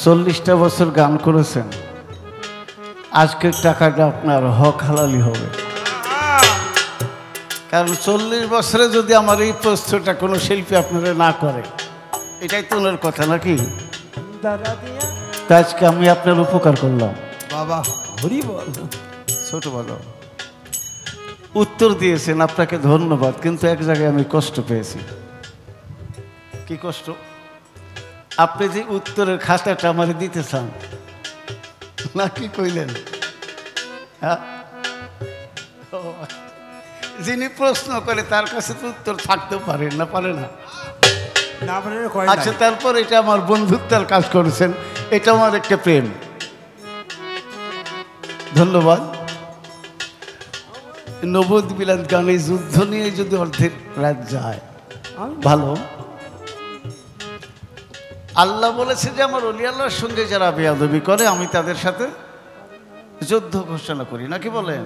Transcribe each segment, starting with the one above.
40টা বছর গান করেছেন, আজকের টাকাটা আপনার হক হালালি হবে। কারণ 40 বছরে যদি আমার এই প্রশ্নটা কোনো শিল্পী আপনারা না করে, এটাই তো ওনার কথা নাকি? আজকে আমি আপনার উপকার করলাম। বাবা হরি বল। ছোট বলো উত্তর দিয়েছেন, আপনাকে ধন্যবাদ। কিন্তু এক জায়গায় আমি কষ্ট পেয়েছি। কি কষ্ট? আপনি যে উত্তরের খাতাটা আমার দিতে চান না, কি কইলেন? হ্যাঁ, যিনি প্রশ্ন করে তার কাছে তো উত্তর থাকতে পারে না, পারে না। আচ্ছা, তারপর এটা আমার বন্ধুত্বের কাজ করেছেন, এটা আমার একটা প্রেম। ধন্যবাদ। নবদ বিলাত গানে যুদ্ধ নিয়ে যদি অর্ধেক রাত যায় ভালো। আল্লাহ বলেছে যে আমার অলি আল্লাহর সঙ্গে যারা বেয়াদবি করে আমি তাদের সাথে যুদ্ধ ঘোষণা করি, নাকি বলেন?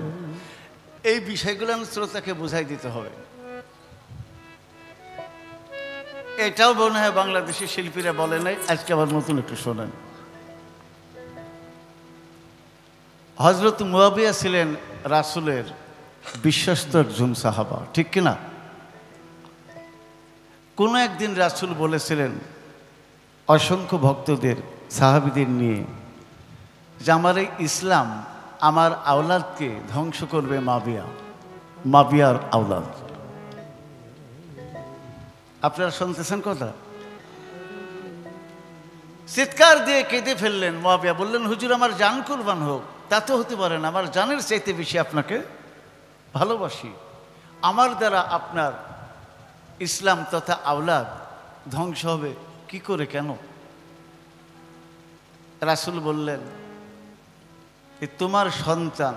এই বিষয়গুলো আমি শ্রোতাকে বুঝাই দিতে হবে। এটাও মনে হয় বাংলাদেশি শিল্পীরা বলে নাই, আজকে আবার নতুন একটু শোনেন। হযরত মুয়াবিয়া ছিলেন রাসূলের বিশ্বস্ত একজন সাহাবা, ঠিক কিনা? কোনো একদিন রাসূল বলেছিলেন অসংখ্য ভক্তদের, সাহাবীদের নিয়ে, যে আমার এই ইসলাম আমার আওলাদকে ধ্বংস করবে মাবিয়ার আওলাদ। আপনারা শুনতেছেন কথা? চিৎকার দিয়ে কেঁদে ফেললেন মুয়াবিয়া। বললেন, হুজুর আমার জান কুরবান হোক। তা তো হতে পারে না, আমার জানের চাইতে বেশি আপনাকে ভালোবাসি। আমার দ্বারা আপনার ইসলাম তথা আওলাদ ধ্বংস হবে কি করে, কেন? রাসূল বললেন, তোমার সন্তান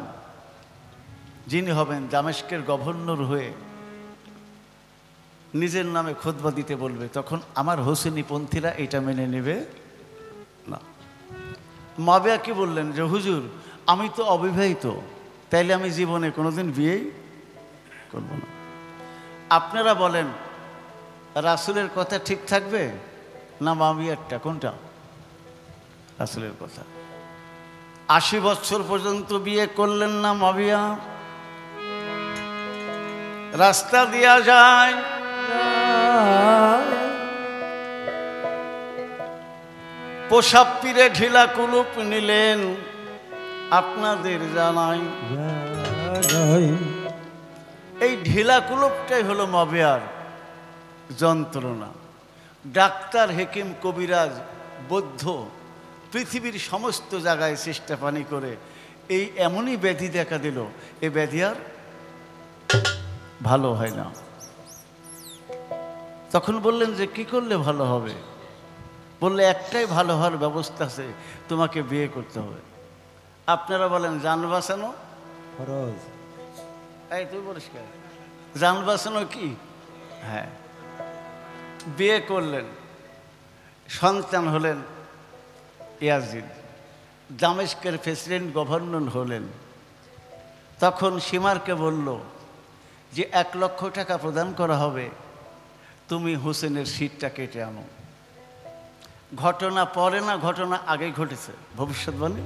যিনি হবেন দামেস্কের গভর্নর হয়ে নিজের নামে খুতবা দিতে বলবে, তখন আমার হোসেনি পন্থীরা এটা মেনে নেবে না। মুয়াবিয়া কি বললেন যে হুজুর আমি তো অবিবাহিত, তাইলে আমি জীবনে কোনোদিন বিয়েই করব না। আপনারা বলেন রাসূলের কথা ঠিক থাকবে না মুয়াবিয়ারটা? কোনটা? রাসূলের কথা। 80 বছর পর্যন্ত বিয়ে করলেন না মুয়াবিয়া। রাস্তা দিয়া যায়, পোশাক পীরে ঢিলা কুলুপ নিলেন, আপনাদের জানাই। এই ঢিলা কুলুপটাই হলো মুয়াবিয়ার যন্ত্রণা। ডাক্তার, হেকিম, কবিরাজ, বৌদ্ধ পৃথিবীর সমস্ত জায়গায় চেষ্টা পানি করে এই এমনই ব্যাধি দেখা দিল, এই ব্যাধি আর ভালো হয় না। তখন বললেন যে কি করলে ভালো হবে? বললে একটাই ভালো হওয়ার ব্যবস্থা আছে, তোমাকে বিয়ে করতে হবে। আপনারা বলেন জান বাঁচানো ফরজ। এই তুই বলিস কেন? জান বাঁচানো কি? হ্যাঁ, বিয়ে করলেন, সন্তান হলেন ইয়াজিদ, দামেস্কের প্রেসিডেন্ট গভর্নর হলেন। তখন সীমারকে বলল যে 1 লক্ষ টাকা প্রদান করা হবে, তুমি হোসেনের সিটটা কেটে আনো। ঘটনা পরে না, ঘটনা আগে ঘটেছে, ভবিষ্যৎবাণী।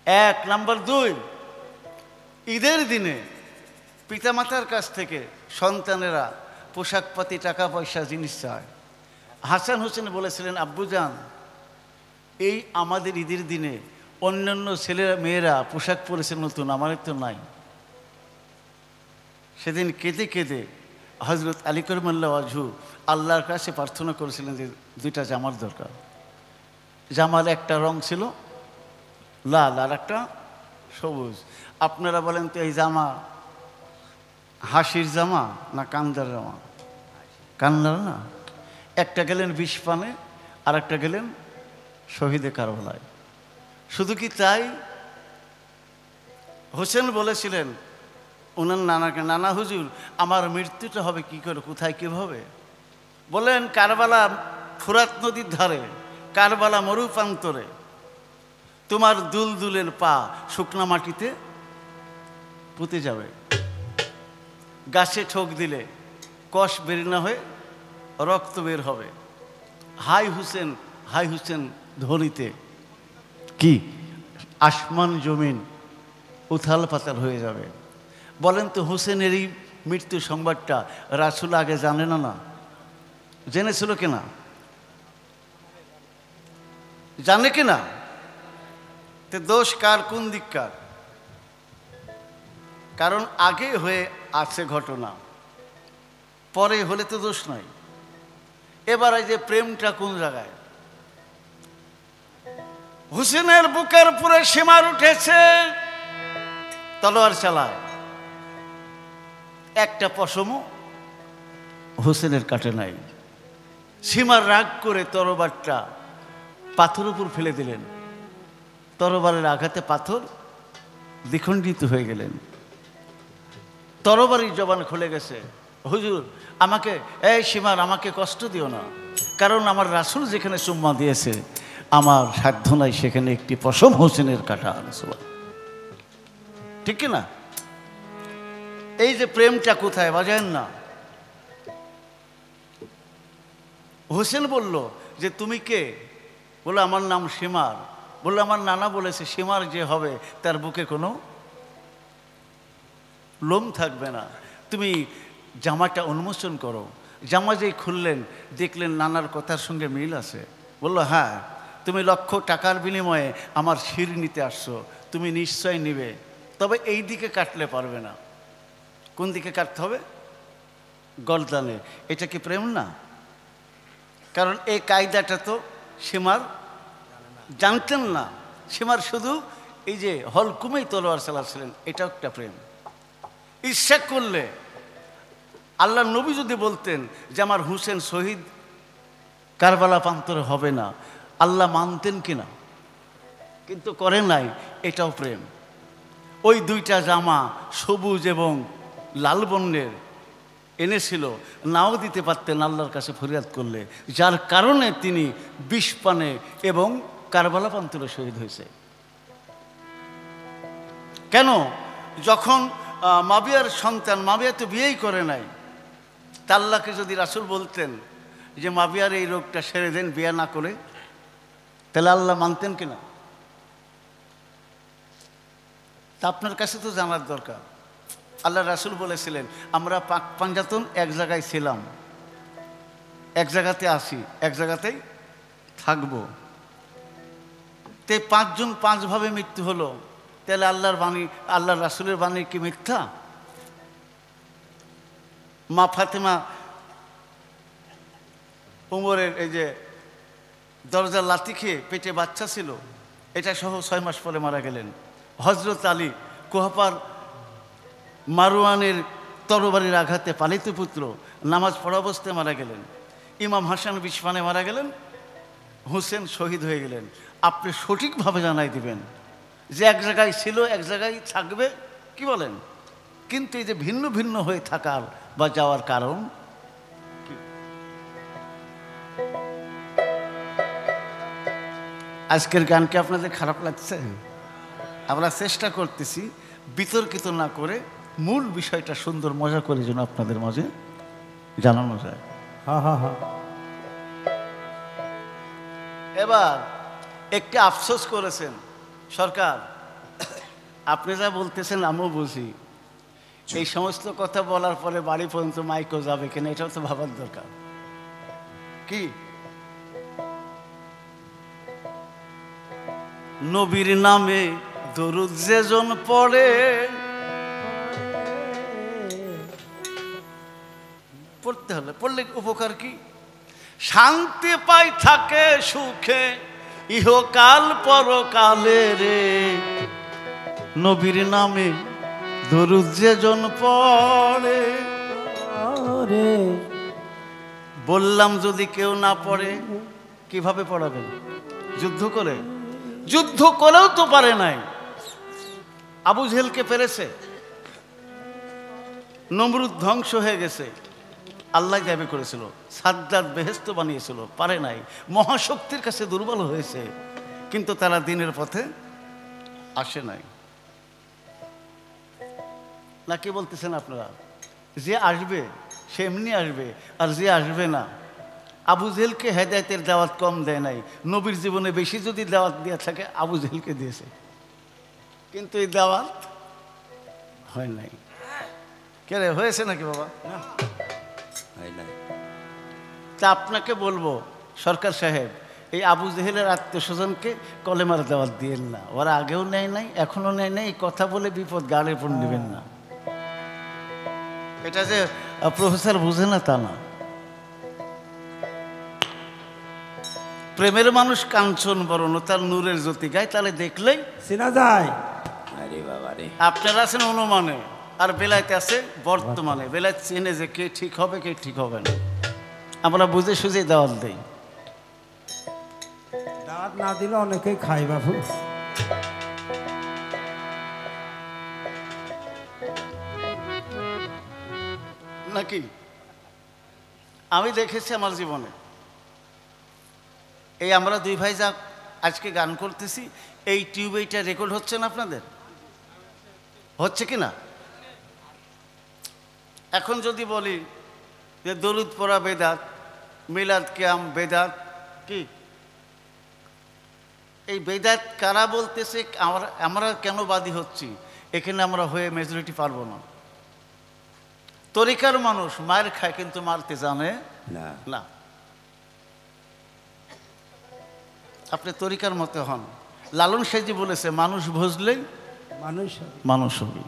1 নাম্বার 2, ঈদের দিনে পিতামাতার কাছ থেকে সন্তানেরা পোশাক পাতি, টাকা পয়সা, জিনিস চায়। হাসান হোসেন বলেছিলেন, আব্বুজান এই আমাদের ঈদের দিনে অন্যান্য ছেলেরা মেয়েরা পোশাক পরেছে নতুন, আমার তো নাই। সেদিন কেঁদে কেঁদে হযরত আলী কারামাল্লাহু ওয়াজহু আল্লাহর কাছে প্রার্থনা করেছিলেন যে 2টা জামার দরকার। জামার একটা রং ছিল লাল আর একটা সবুজ। আপনারা বলেন তো এই জামা হাসির জামা না কান্দার জামা? কান্দার না। একটা গেলেন 20 পানে আর একটা গেলেন শহীদে কারবালায়। শুধু কি তাই? হোসেন বলেছিলেন ওনার নানাকে, নানা হুজুর আমার মৃত্যুটা হবে কি করে, কোথায়, কীভাবে? বলেন কারবালা ফুরাত নদীর ধারে, কারবালা মরু প্রান্তরে, তোমার দুলদুলের পা শুকনা মাটিতে পুঁতে যাবে। গাছে ঠোক দিলে কষ বের না হয়ে রক্ত বের হবে। হাই হুসেন হাই হুসেন ধ্বনিতে কি আসমান জমিন উথাল পাতাল হয়ে যাবে। বলেন তো হুসেনের এই মৃত্যু সংবাদটা রাসূল আগে জানে না? না জেনেছিল কিনা? জানে কিনা? তে দোষ কার, কোন দিককার? কারণ আগে হয়ে আছে ঘটনা, পরে হলে তো দোষ নয়। এবার এই যে প্রেমটা কোন জায়গায়? হুসেনের বুকের উপরে সীমার উঠেছে, তলোয়ার চালায়, একটা পশমও হুসেনের কাটে নাই। সীমার রাগ করে তরবারটা পাথর উপর ফেলে দিলেন, তরবারের আঘাতে পাথর দ্বিখণ্ডিত হয়ে গেলেন। তরবারির জবান খুলে গেছে, হুজুর আমাকে, এই সীমার আমাকে কষ্ট দিও না, কারণ আমার রাসূল যেখানে চুম্মা দিয়েছে আমার সাধ্য নাই সেখানে একটি পশম হোসেনের কাটা। ঠিক কিনা? এই যে প্রেমটা কোথায় বাজেন না। হোসেন বলল যে তুমি কে? বলে আমার নাম সীমার। বললো আমার নানা বলেছে সীমার যে হবে তার বুকে কোনো লোম থাকবে না, তুমি জামাটা উন্মোচন করো। জামা যেই খুললেন দেখলেন নানার কথার সঙ্গে মিল আছে। বললো হ্যাঁ, তুমি লক্ষ টাকার বিনিময়ে আমার শির নিতে আসছো, তুমি নিশ্চয় নিবে, তবে এই দিকে কাটলে পারবে না। কোন দিকে কাটতে হবে? গলদানে। এটা কি প্রেম না? কারণ এই কায়দাটা তো সীমার জানতেন না। সীমার শুধু এই যে হলকুমেই তলোয়ার চালাচ্ছিলেন, এটাও একটা প্রেম। ইচ্ছা করলে আল্লাহ নবী যদি বলতেন যে আমার হুসেন শহীদ কারবালা প্রান্তরে হবে না, আল্লাহ মানতেন কিনা? কিন্তু করেন নাই, এটাও প্রেম। ওই দুইটা জামা সবুজ এবং লাল বর্ণের এনেছিল, নাও দিতে পারতেন আল্লাহর কাছে ফরিয়াদ করলে, যার কারণে তিনি বিষ পানে এবং কারবালা প্রান্তরে শহীদ হয়েছে। কেন? যখন মাবিয়ার সন্তান, মাবিয়া তো বিয়েই করে নাই, তা আল্লাহকে যদি রাসূল বলতেন যে মাবিয়ার এই রোগটা সেরে দেন বিয়ে না করে, তাহলে আল্লাহ মানতেন কিনা? তা আপনার কাছে তো জানার দরকার। আল্লাহ রাসূল বলেছিলেন আমরা পাক পাঞ্জাতন এক জায়গায় ছিলাম, এক জায়গাতে আসি, এক জায়গাতেই থাকবো। তে পাঁচজন পাঁচভাবে মৃত্যু হলো, তাহলে আল্লাহর বাণী, আল্লাহর রাসূলের বাণী কি মিথ্যা? মা ফাতেমা উমরের এই যে দরজার লাথি খেয়ে পেটে বাচ্চা ছিল, এটা সহ 6 মাস পরে মারা গেলেন। হযরত আলী কুহাপার মারওয়ানের তরবারির আঘাতে পালিত পুত্র নামাজ পড়া অবস্থায় মারা গেলেন। ইমাম হাসান বিষপানে মারা গেলেন। হুসেন শহীদ হয়ে গেলেন। আপনি সঠিকভাবে জানাই দিবেন যে এক জায়গায় ছিল, এক জায়গায় থাকবে, কি বলেন? কিন্তু এই যে ভিন্ন ভিন্ন হয়ে থাকার বা যাওয়ার কারণ কি? আজকের গানকে আপনাদের খারাপ লাগছে? আমরা চেষ্টা করতেছি বিতর্কিত না করে মূল বিষয়টা সুন্দর মজা করে যেন আপনাদের মাঝে জানানো যায়। হ্যাঁ হ্যাঁ হ্যাঁ। এবার একটি আফসোস করেছেন সরকার, আপনি যা বলতেছেন আমিও বুঝি, এই সমস্ত কথা বলার পরে বাড়ি পর্যন্ত মাইকও যাবে কিনা এটাও তো ভাবার দরকার। কি নবীর নামে দরুদ যেজন পড়ে, পড়তে হলে পড়লে উপকার কি? শান্তি পাই থাকে সুখে ইহকাল পরকালে রে, নবীর নামে দরুদ যেজন পড়ে। বললাম যদি কেউ না পড়ে কিভাবে পড়াবেন? যুদ্ধ করে? যুদ্ধ করেও তো পারে নাই। আবু জেহেলকে পেরেছে, নমরুদ ধ্বংস হয়ে গেছে, আল্লাহ গায়েবে করেছিল, সাদ্দাত বেহেশত বানিয়েছিল, পারে নাই। মহাশক্তির কাছে দুর্বল হয়েছে, কিন্তু তারা দিনের পথে আসে নাই। না কি বলতেছেন আপনারা? যে আসবে সে এমনি আসবে, আর যে আসবে না আবু জেহেলকে হেদায়েতের দাওয়াত কম দেয় নাই, নবীর জীবনে বেশি যদি দাওয়াত দেওয়া থাকে আবু জেহেলকে দিয়েছে, কিন্তু এই দাওয়াত হয় নাই। কে রে, হয়েছে নাকি বাবা? হয় নাই। তা আপনাকে বলবো সরকার সাহেব, এই আবু জেহেলের আত্মীয়স্বজনকে কলেমার দাওয়াত দিয়েন না, ওরা আগেও নেয় নাই এখনও নেয় নাই, এই কথা বলে বিপদ গাড়ের উপর নেবেন না। এটা যে প্রফেসর বুঝে না তা না। প্রেমের মানুষ কাঞ্চন বরণ তার নূরের জ্যোতি গায়, তাহলে দেখলেই চেনা যায়। আরে বাবা রে, আপনারা আছেন অনুমানে আর বেলায়েতে আছে বর্তমানে। বেলায়েত চেনে যে কে ঠিক হবে কে ঠিক হবে না, আমরা বুঝে সুঝে দাওয়াত দেই। দাওয়াত না দিলে অনেকেই খায় বাবু। নাকি আমি দেখেছি আমার জীবনে, এই আমরা দুই ভাই যা আজকে গান করতেছি, এই টিউব এইটা রেকর্ড হচ্ছে না আপনাদের? হচ্ছে কি না? এখন যদি বলি যে দরুদ পড়া বেদাত, মিলাদ কিয়াম বেদাত, কি এই বেদাত কারা বলতেছে, আমরা কেন বাদী হচ্ছি? এখানে আমরা হয়ে মেজরিটি পারবো না। তরিকার মানুষ মায়ের খায় কিন্তু মারতে জানে না। না। আপনি তরিকার মতে হন। লালন সাইজি বলেছে মানুষ বুঝলেই মানুষ মানুষ হবি।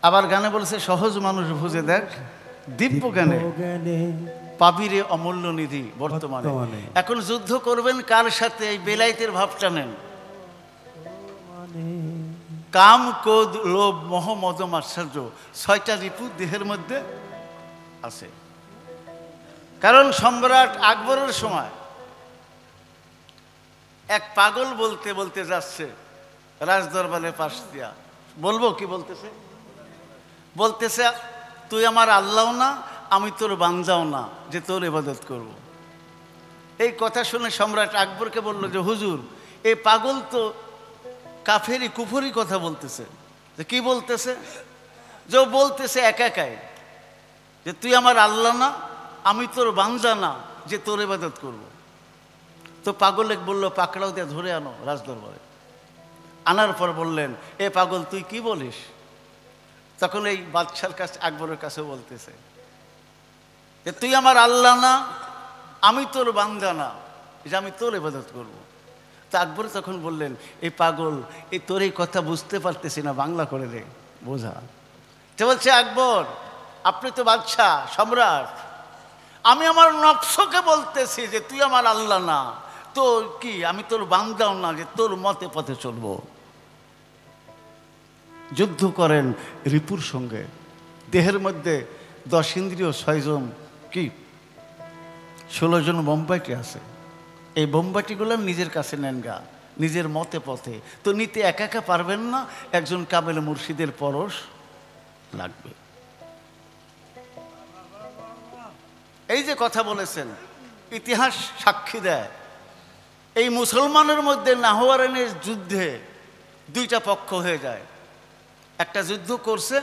আবার গানে বলেছে সহজ মানুষ বুঝে দেখ দিব্য জ্ঞানে জ্ঞানে পাবিরে অমূল্য নিধি বর্তমানে। বর্তমানে। এখন যুদ্ধ করবেন কার সাথে? এই বেলায়েতের ভাবটা নেন। মানে কাম, ক্রোধ, লোভ, মোহ, মদ, মাৎসর্য, 6টা রিপু দেহের মধ্যে আছে। কারণ সম্রাট আকবরের সময় এক পাগল বলতে বলতে যাচ্ছে রাজদরবারের পাশ দিয়া, বলবো কি বলতেছে? বলতেছে তুই আমার আল্লাহ না, আমি তোর বান্দাও না যে তোর ইবাদত করব। এই কথা শুনে সম্রাট আকবরকে বলল যে হুজুর, এই পাগল তো কাফেরি কুফরি কথা বলতেছে। যে কি বলতেছে? যে বলতেছে একাই যে তুই আমার আল্লাহ না, আমি তোর বান্দা না যে তোর ইবাদত করব। তো পাগলে বলল পাকড়াও দিয়ে ধরে আনো রাজদরবারে। আনার পর বললেন এ পাগল তুই কি বলিস? তখন এই বাদশার কাছে আকবরের কাছে বলতেছে যে তুই আমার আল্লাহ না, আমি তোর বান্দা না যে আমি তোর ইবাদত করব। তা আকবর তখন বললেন এই পাগল, এই তোর এই কথা বুঝতে পারতেছি না, বাংলা করে দে বোঝা। তো বলছে আকবর আপনি তো বাদশাহ সম্রাট, আমি আমার নফসকে বলতেছি যে তুই আমার আল্লাহ না, তো কি আমি তোর বান্দাও না যে তোর মতে পথে চলবো। যুদ্ধ করেন রিপুর সঙ্গে, দেহের মধ্যে 10 ইন্দ্রিয় 6 জন কি 16 জন বোম্বাইটি আছে। এই বোম্বাইটিগুলো নিজের কাছে নেন গা, নিজের মতে পথে। তো নিতে একা একা পারবেন না, একজন কামেল মুর্শিদের পরশ লাগবে। এই যে কথা বলেছেন ইতিহাস সাক্ষী দেয়, এই মুসলমানের মধ্যে নাহওয়ারানের যুদ্ধে 2টা পক্ষ হয়ে যায়। একটা যুদ্ধ করছে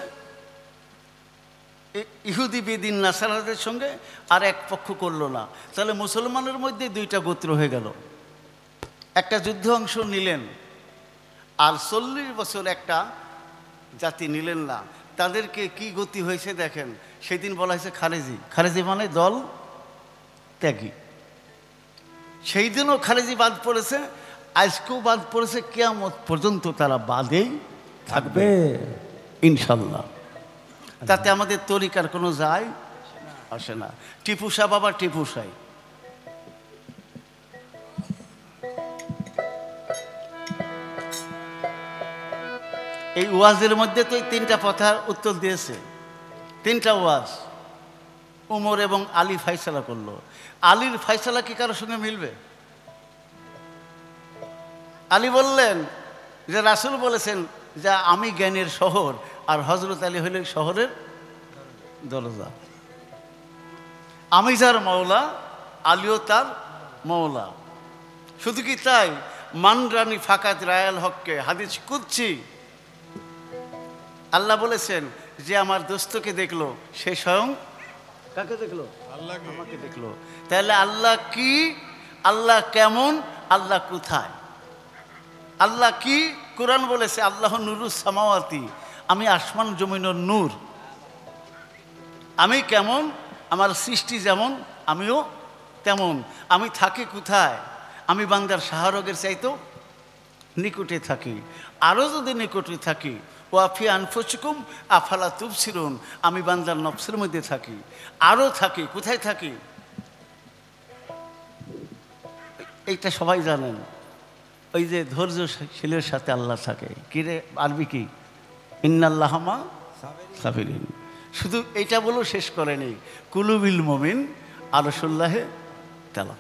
ইহুদি বেদিন নাসারাদের সঙ্গে, আর এক পক্ষ করলো না। তাহলে মুসলমানের মধ্যে 2টা গোত্র হয়ে গেল। একটা যুদ্ধ অংশ নিলেন, আর 40 বছর একটা জাতি নিলেন না। তাদেরকে কি গতি হয়েছে দেখেন। সেদিন বলা হয়েছে খারেজি। খারেজি মানে দল ত্যাগী। সেই দিনও খারেজি বাদ পড়েছে, আজকেও বাদ পড়েছে, কিয়ামত পর্যন্ত তারা বাদেই থাকবে ইনশাল্লাহ। তাতে আমাদের তরিকার কোনো যায় আসে না। টিপু সাহ বাবা টিপু সাহ, এই ওয়াজের মধ্যে তো 3টা কথার উত্তর দিয়েছে। 3টা ওয়াজ উমর এবং আলী ফাইসালা করলো। আলীর ফাইসালা কি কারোর সঙ্গে মিলবে? আলী বললেন যে রাসূল বলেছেন যে আমি জ্ঞানের শহর, আর হযরত আলী হলেন শহরের দরজা। আমি যার মওলা, আলীও তার মওলা। শুধু কি তাই, মানরানি ফাকাত রায়াল হককে, হাদিস কুদসি, আল্লাহ বলেছেন যে আমার দোস্তকে দেখলো সে স্বয়ং কাকে দেখলো? আমাকে দেখলো। তাহলে আল্লাহ কি, আল্লাহ কেমন, আল্লাহ কোথায়, আল্লাহ কি? কোরআন বলেছে আল্লাহ নূরুস সামাওয়াতি, আমি আসমান জমিনের নূর। আমি কেমন, আমার সৃষ্টি যেমন আমিও তেমন। আমি থাকি কোথায়? আমি বান্দার শাহরগের চাইতেও নিকটে থাকি। আরও যদি নিকটে থাকি, ওয়াফি আনফুসিকুম আফালা তুবসিরুন, আমি বান্দার নফসের মধ্যে থাকি। আরও থাকি কোথায় থাকি? এইটা সবাই জানেন, ওই যে ধৈর্যশীলের সাথে আল্লাহ থাকে। কিরে আরবি কি? ইন্নাল্লাহমা সাবিরিন। শুধু এইটা বলেও শেষ করেনি, কুলুবিল মুমিন আরশুল্লাহে তাআলা।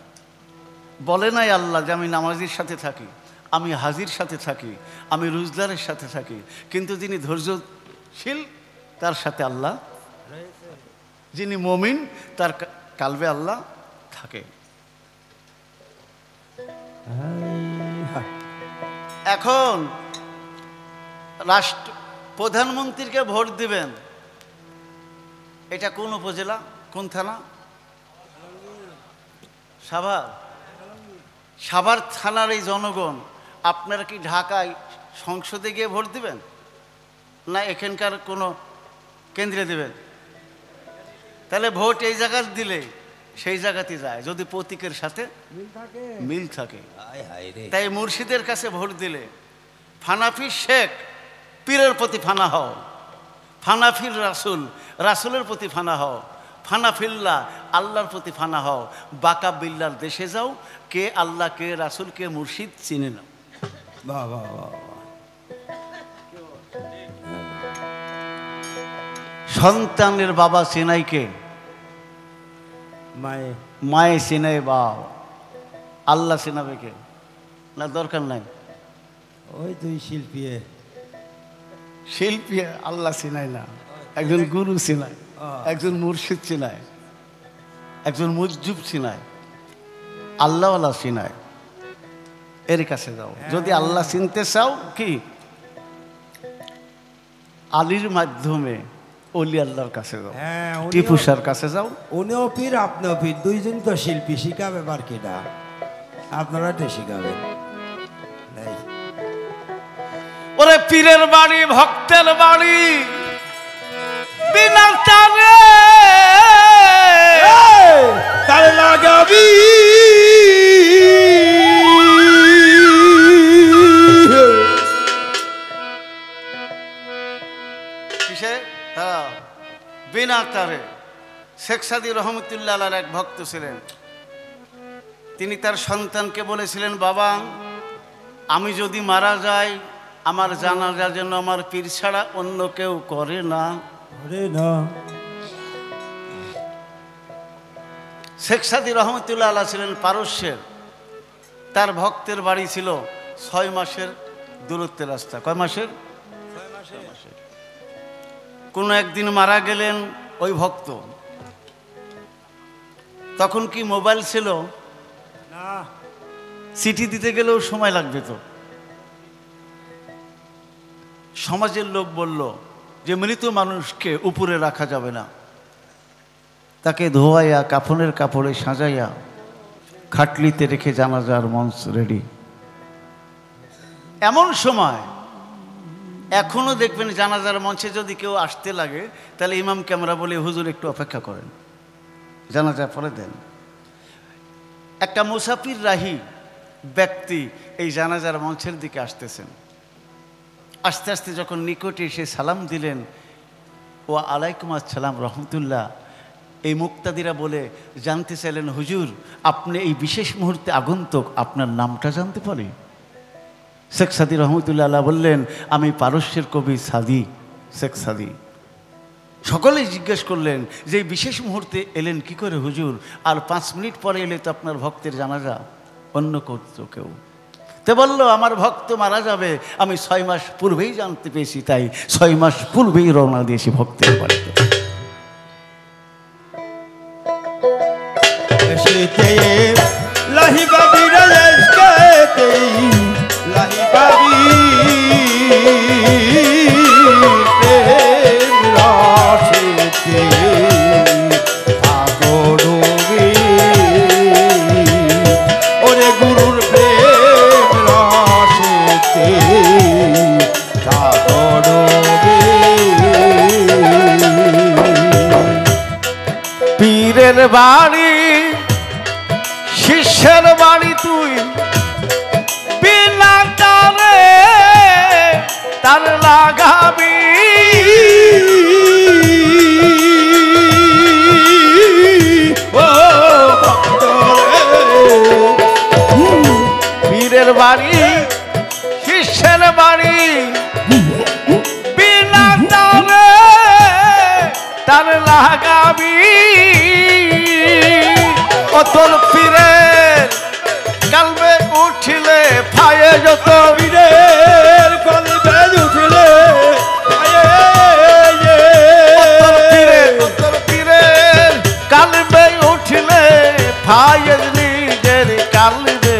বলে নাই আল্লাহ যে আমি নামাজির সাথে থাকি, আমি হাজির সাথে থাকি, আমি রোজদারের সাথে থাকি, কিন্তু যিনি ধৈর্যশীল তার সাথে আল্লাহ, যিনি মুমিন তার কালবে আল্লাহ থাকে। এখন প্রধানমন্ত্রীকে ভোট দিবেন, এটা কোন উপজেলা, কোন থানা? সাভার। সাভার থানার এই জনগণ আপনারা কি ঢাকায় সংসদে গিয়ে ভোট দিবেন, না এখানকার কোনো কেন্দ্রে দিবেন? তাহলে ভোট এই জায়গায় দিলে সেই জায়গাতে যায় যদি প্রতীকের সাথে মিল থাকে। তাই মুর্শিদের কাছে ভোট দিলে ফানাফি শেখ পীরের প্রতি ফানা হও, ফানাফির রাসুল রাসুলের প্রতি ফানা হও, ফানাফিল্লাহ আল্লাহর প্রতি ফানা হও। বাকা বিল্লার দেশে যাও, কে আল্লাহ কে রাসুল কে মুর্শিদ চিনে নাও। সন্তানের বাবা চেনাই কে? মায়ে চেনাই বাপ। আল্লাহ চেনাবে কে? না দরকার নাই, ওই দুই শিল্পী শিল্পী আল্লাহ চেনায় না। একজন গুরু চেনায়, একজন মুর্শিদ চেনায়, একজন মুজ্জুব চেনায়, আল্লাহওয়ালা চেনায়। এর কাছে যাও যদি আল্লাহ চিনতে চাও। কি আলীর মাধ্যমে অলি আল্লাহর কাছে যাও, টিপু শাহর কাছে যাও। উনিও পীর আপনিও পীর, দুইজন তো শিল্পী, শিখাবে বার কিনা? আপনারা তো শিখাবেন। ওরে পীরের বাড়ি ভক্তের বাড়ি বিনা টানে তার লাগাবি কিসে? হ্যাঁ, বিনা তারে। শেখ সাদী রহমতুল্লাহ আলার এক ভক্ত ছিলেন, তিনি তার সন্তানকে বলেছিলেন, বাবা আমি যদি মারা যাই আমার জানাজা যেন আমার পীর ছাড়া অন্য কেউ করে না। শেখ সাদী রহমতুল্লাহ আলাহ ছিলেন পারস্যের, তার ভক্তের বাড়ি ছিল 6 মাসের দূরত্বের রাস্তা। কয় মাসের? 6 মাসের। কোনো একদিন মারা গেলেন ওই ভক্ত। তখন কি মোবাইল ছিল না, চিঠি দিতে গেলেও সময় লাগবে। তো সমাজের লোক বলল যে মৃত মানুষকে উপরে রাখা যাবে না, তাকে ধোয়াইয়া কাফনের কাপড়ে সাজাইয়া খাটলিতে রেখে জানাজার মঞ্চ রেডি। এমন সময় এখনো দেখবেন জানাজার মঞ্চে যদি কেউ আসতে লাগে তাহলে ইমামকে আমরা বলি, হুজুর একটু অপেক্ষা করেন, জানাজা পরে দেন। একটা মুসাফির রাহি ব্যক্তি এই জানাজার মঞ্চের দিকে আসতেছেন। আস্তে আস্তে যখন নিকটে এসে সালাম দিলেন, ও আলাইকুম আসসালাম রহমতুল্লাহ, এই মুক্তাদিরা বলে জানতে চাইলেন, হুজুর আপনি এই বিশেষ মুহূর্তে আগন্তুক, আপনার নামটা জানতে পারি? শেখ সাদী রহমতুল্লাহ আল্লাহ বললেন, আমি পারস্যের কবি সাদী, শেখ সাদী। সকলেই জিজ্ঞেস করলেন যে এই বিশেষ মুহূর্তে এলেন কি করে হুজুর? আর 5 মিনিট পরে এলে তো আপনার ভক্তের জানাজা, অন্য করতো কেউ। তো বললো, আমার ভক্ত মারা যাবে আমি 6 মাস পূর্বেই জানতে পেরেছি, তাই 6 মাস পূর্বেই রওনা দিয়েছি ভক্তের বাড়িতে। লাহি বাবি লাহি বাবি প্রেম রসেতে আগরু বাড়ি শিষ্যের বাড়ি তুই বিনা টানে তার লাগাবি ও পীরের বাড়ি শিষ্যের বাড়ি বিনা টানে তার লাগাবি ও তোর পীরের কালবে উঠিলে ফায়ে যত পীরের কলবে উঠিলে তোর পীরের কালবে উঠিলে ফায়ে নিজের কালবে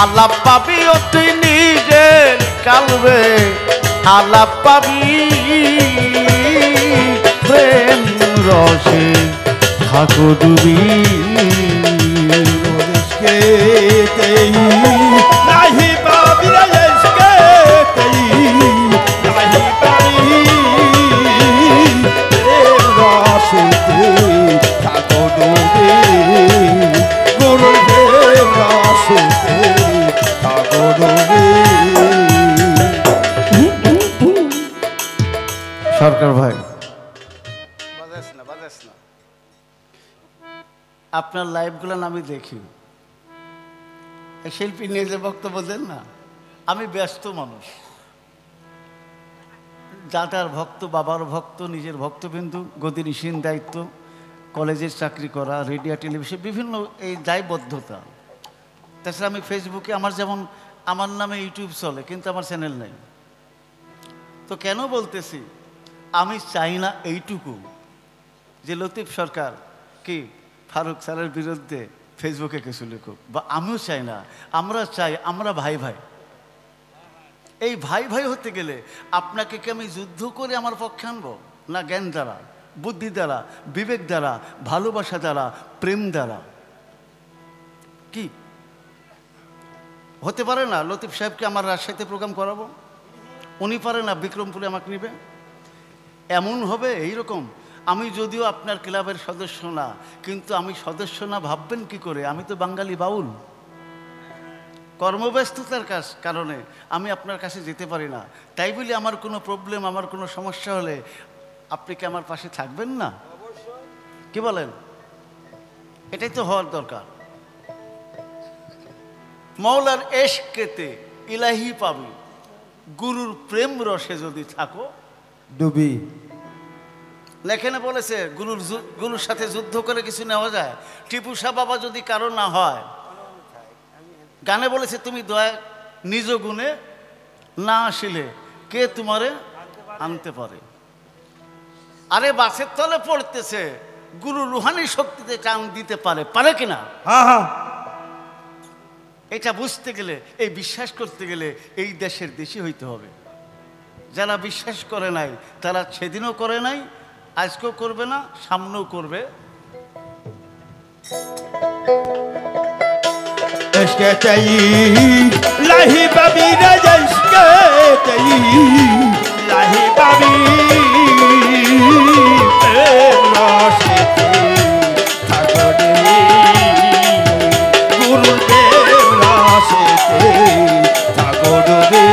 আলাপ পাবি ও তুই নিজের কালবে আলাপ পাবি প্রেম রসে ঠাকুর ডুবি নাহি পাবি রাজকে নাহি পাবি প্রেম রসিতে ঠাকুর ডুবি গুরু প্রেম রসিতে ঠাকুর ডুবি। সরকার ভাই আপনার লাইভগুলো আমি দেখি এই শিল্পী নিয়ে যে বক্তব্য দেন না আমি ব্যস্ত মানুষ দাদার ভক্ত বাবার ভক্ত নিজের ভক্তবিন্দু গতিশীল দায়িত্ব কলেজের চাকরি করা রেডিও টেলিভিশন বিভিন্ন এই দায়বদ্ধতা তাছাড়া আমি ফেসবুকে আমার যেমন আমার নামে ইউটিউব চলে কিন্তু আমার চ্যানেল নেই তো কেন বলতেছি আমি চাই না এইটুকু যে লতিফ সরকার কি ফারুক স্যারের বিরুদ্ধে ফেসবুকে কিছু লিখুক বা আমিও চাই না আমরা চাই আমরা ভাই ভাই এই ভাই ভাই হতে গেলে আপনাকে কি আমি যুদ্ধ করে আমার পক্ষে আনবো না জ্ঞান দ্বারা বুদ্ধি দ্বারা বিবেক দ্বারা ভালোবাসা দ্বারা প্রেম দ্বারা কি হতে পারে না লতিফ সাহেবকে আমার রাজশাহীতে প্রোগ্রাম করাবো উনি পারে না বিক্রমপুরে আমাকে নেবে এমন হবে এইরকম আমি যদিও আপনার ক্লাবের সদস্য না কিন্তু আমি সদস্য না ভাববেন কি করে আমি তো বাঙালি বাউল কর্মব্যস্ততার কারণে আমি আপনার কাছে যেতে পারি না তাই বলে আমার কোনো প্রবলেম আমার কোনো সমস্যা হলে আপনি কি আমার পাশে থাকবেন না কি বলেন এটাই তো হওয়ার দরকার মৌলার এশকেতে ইলাহি পাবি গুরুর প্রেম রসে যদি থাকো ডুবি লেখেনে বলেছে গুরুর সাথে যুদ্ধ করে কিছু নেওয়া যায় টিপু সাহ বাবা যদি কারো না হয় গানে বলেছে তুমি দয়া নিজ গুণে না আসিলে কে তোমারে আনতে পারে আরে বাসের তলে পড়তেছে গুরু রুহানি শক্তিতে টান দিতে পারে পারে কিনা হ্যাঁ হ্যাঁ এটা বুঝতে গেলে এই বিশ্বাস করতে গেলে এই দেশের দেশি হইতে হবে যারা বিশ্বাস করে নাই তারা সেদিনও করে নাই আজকেও করবে না সামনেও করবে ইশকে চাই লাহি পাবি রাজা ইশকে চাই লাহি পাবি প্রেম রসিতে ঠাকুর ডুবি গুরু প্রেম রসিতে ঠাকুর ডুবি।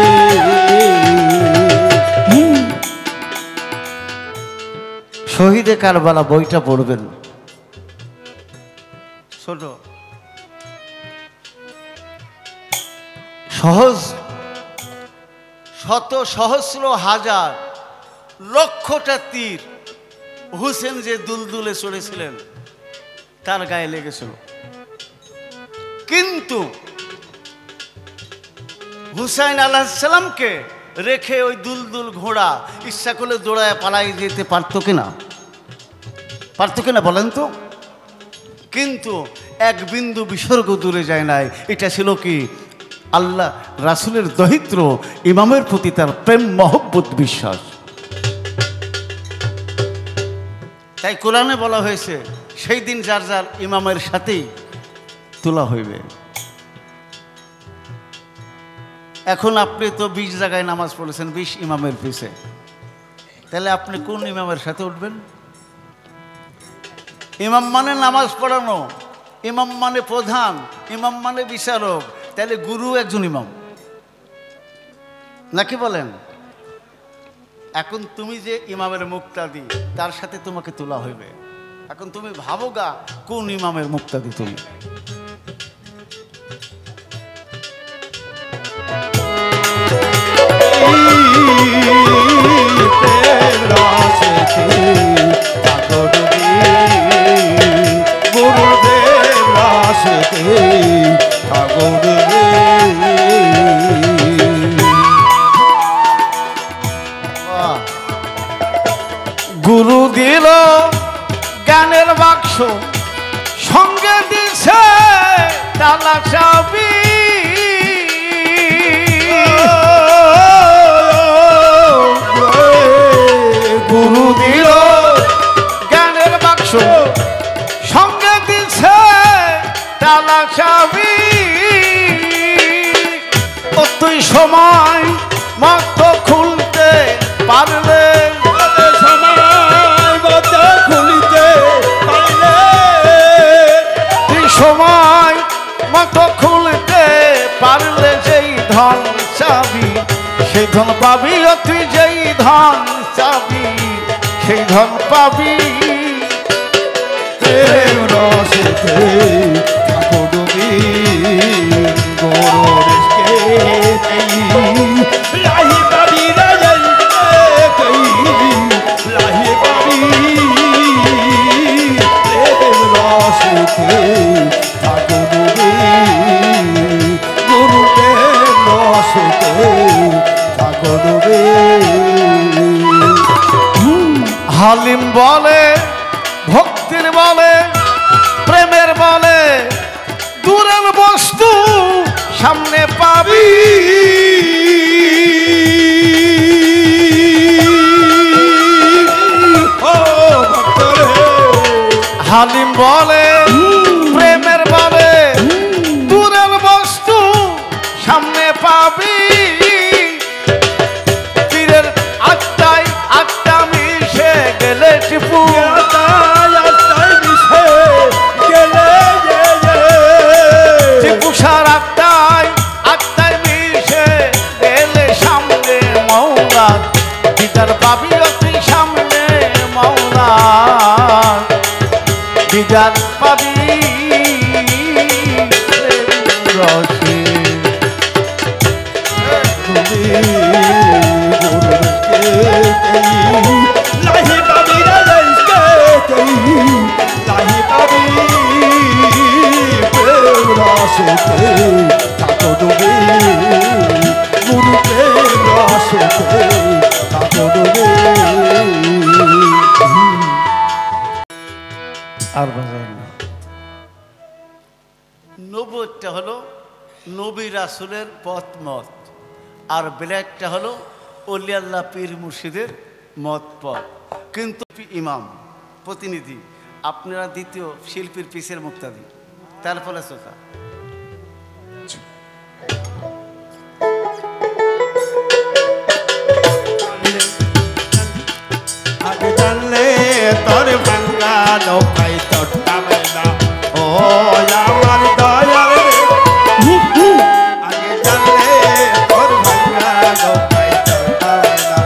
শহীদে কারবালা বইটা পড়বেন ছোট সহজ শত সহস্র হাজার লক্ষটা তীর হুসেন যে দুলদুলে চড়েছিলেন তার গায়ে লেগেছিল কিন্তু হুসাইন আলাইহিস সালামকে রেখে ওই দুলদুল ঘোড়া ইচ্ছা করলে দৌড়ায় পালাই যেতে পারতো কিনা বলেন তো কিন্তু এক বিন্দু বিসর্গ দূরে যায় নাই এটা ছিল কি আল্লাহ রাসূলের দহিত্র ইমামের প্রতি তার প্রেম মহব্বত বিশ্বাস তাই কোরআনে বলা হয়েছে সেই দিন যার যার ইমামের সাথেই তোলা হইবে এখন আপনি তো 20 জায়গায় নামাজ পড়েছেন 20 ইমামের পিছে তাহলে আপনি কোন ইমামের সাথে উঠবেন ইমাম মানে নামাজ পড়ানো, ইমাম মানে প্রধান, ইমাম মানে বিচারক, তাহলে গুরু একজন ইমাম নাকি বলেন? এখন তুমি যে ইমামের মুক্তাদি, তার সাথে তোমাকে তোলা হইবে। এখন তুমি ভাবো গা কোন ইমামের মুক্তাদি তুমি। গুরু দিল জ্ঞানের বাক্স, সঙ্গে দিছে তালা চাবি। গুরু দিল জ্ঞানের বাক্স, সঙ্গে দিছে তালা চাবি। ও তুই সময় মতো খুলতে পারলে, সময় মতো খুলতে পারলে যেই ধন চাবি, সেই ধন পাবি। ও তুই যেই ধন চাবি, সেই ধন পাবি। হালিম বলে, ভক্তির বলে, প্রেমের বলে, দূরের বস্তু সামনে পাবি। হালিম বলে, প্রেমের বলে, দূরের বস্তু সামনে পাবি। পীরের আত্মায় আত্মা মিশে গেলে টিপু, টিপু সার আত্মায় আত্মায় মিশে গেলে সামনে মৌলা দিদার পাবি। অতি সামনে মৌলা দিদার পাবি। রসে আর বাজায় না। নবুয়তটা হলো নবী রাসূলের পথ মত, আর ব্ল্যাকটা হলো ওলি আল্লাহ পীর মুর্শিদের মত পথ। কিন্তু ইমাম প্রতিনিধি, আপনারা দ্বিতীয় শিল্পীর পিসের মুক্তাদি, তারপরে চোখা। আগে জানলে তোর ভাঙ্গা নৌকাই চট্টাবে না, ও আমার দয়াল রে। আগে জানলে তোর ভাঙ্গা নৌকাই চট্টাবে না।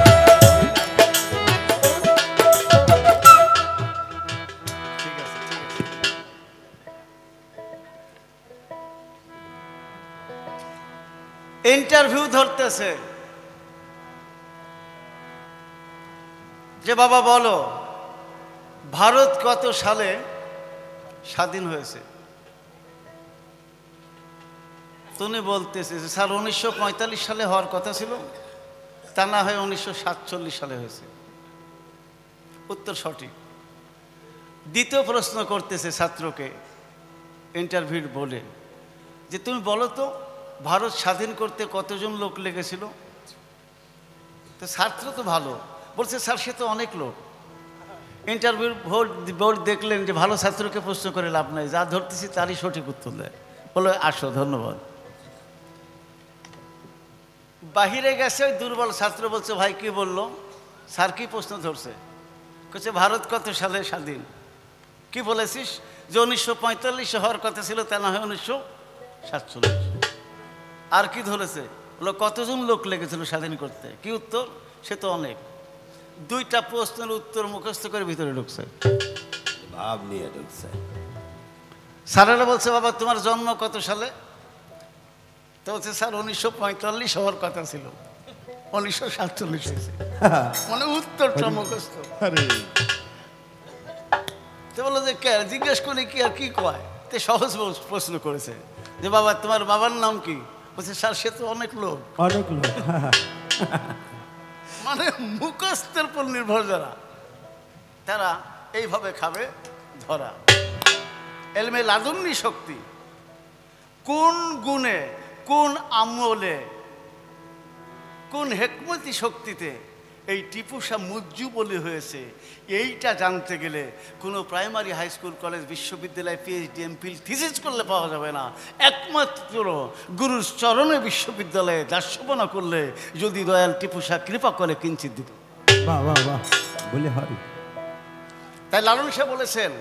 ঠিক আছে, ঠিক আছে। ইন্টারভিউ ধরতেছে যে বাবা বলো ভারত কত সালে স্বাধীন হয়েছে? তুমি বলতেছে স্যার 1945 সালে হওয়ার কথা ছিল, তা না হয় 1947 সালে হয়েছে। উত্তর সঠিক। দ্বিতীয় প্রশ্ন করতেছে ছাত্রকে ইন্টারভিউ বলে যে তুমি বলো তো ভারত স্বাধীন করতে কতজন লোক লেগেছিল? তো ছাত্র তো ভালো বলছে স্যার সে তো অনেক লোক। ইন্টারভিউ বোর্ড দেখলেন যে ভালো ছাত্রকে প্রশ্ন করে লাভ নাই, যা ধরতেছি তারই সঠিক উত্তর দেয়। বলো আসো, ধন্যবাদ। বাহিরে গেছে ওই দুর্বল ছাত্র বলছে ভাই কি বললো? স্যার কি প্রশ্ন ধরছে? বলছে ভারত কত সালে স্বাধীন? কি বলেছিস যে 1945 হওয়ার কথা ছিল, তা না হয় 1947। আর কি ধরেছে, বলো কতজন লোক লেগেছিল স্বাধীন করতে? কি উত্তর? সে তো অনেক। 2টা প্রশ্নের উত্তর মুখস্থ করে ভিতরে ঢুকছে, ভাব নিয়ে ঢুকছে। স্যারেরা বলছে বাবা তোমার জন্ম কত সালে? তো বলছে স্যার 1945 হওয়ার কথা ছিল, 1947 হয়েছে। মানে উত্তরটা মুখস্থ। তো বললো যে কে, জিজ্ঞেস করি কি আর কি কয়? তে সহজ প্রশ্ন করেছে যে বাবা তোমার বাবার নাম কি? বলছে স্যার সে তো অনেক লোক। অনেক লোক। মানে মুখস্থের উপর নির্ভর যারা, তারা এইভাবে খাবে ধরা। এলমে লাদুন্নি শক্তি কোন গুণে, কোন আমলে, কোন হেকমতি শক্তিতে এই টিপু শাহ মুজ্জু বলে হয়েছে, এইটা জানতে গেলে কোনো প্রাইমারি হাই স্কুল কলেজ বিশ্ববিদ্যালয় পিএইচডি এমফিল থিসিস করলে পাওয়া যাবে না। একমাত্র গুরুর চরণে বিশ্ববিদ্যালয়ে দাস্যপনা করলে যদি দয়াল টিপু শাহ কৃপা করে কিঞ্চিত দিত। বাহ বাহ বাহ বলে হয়। তাই লালন শাহ বলেছেন,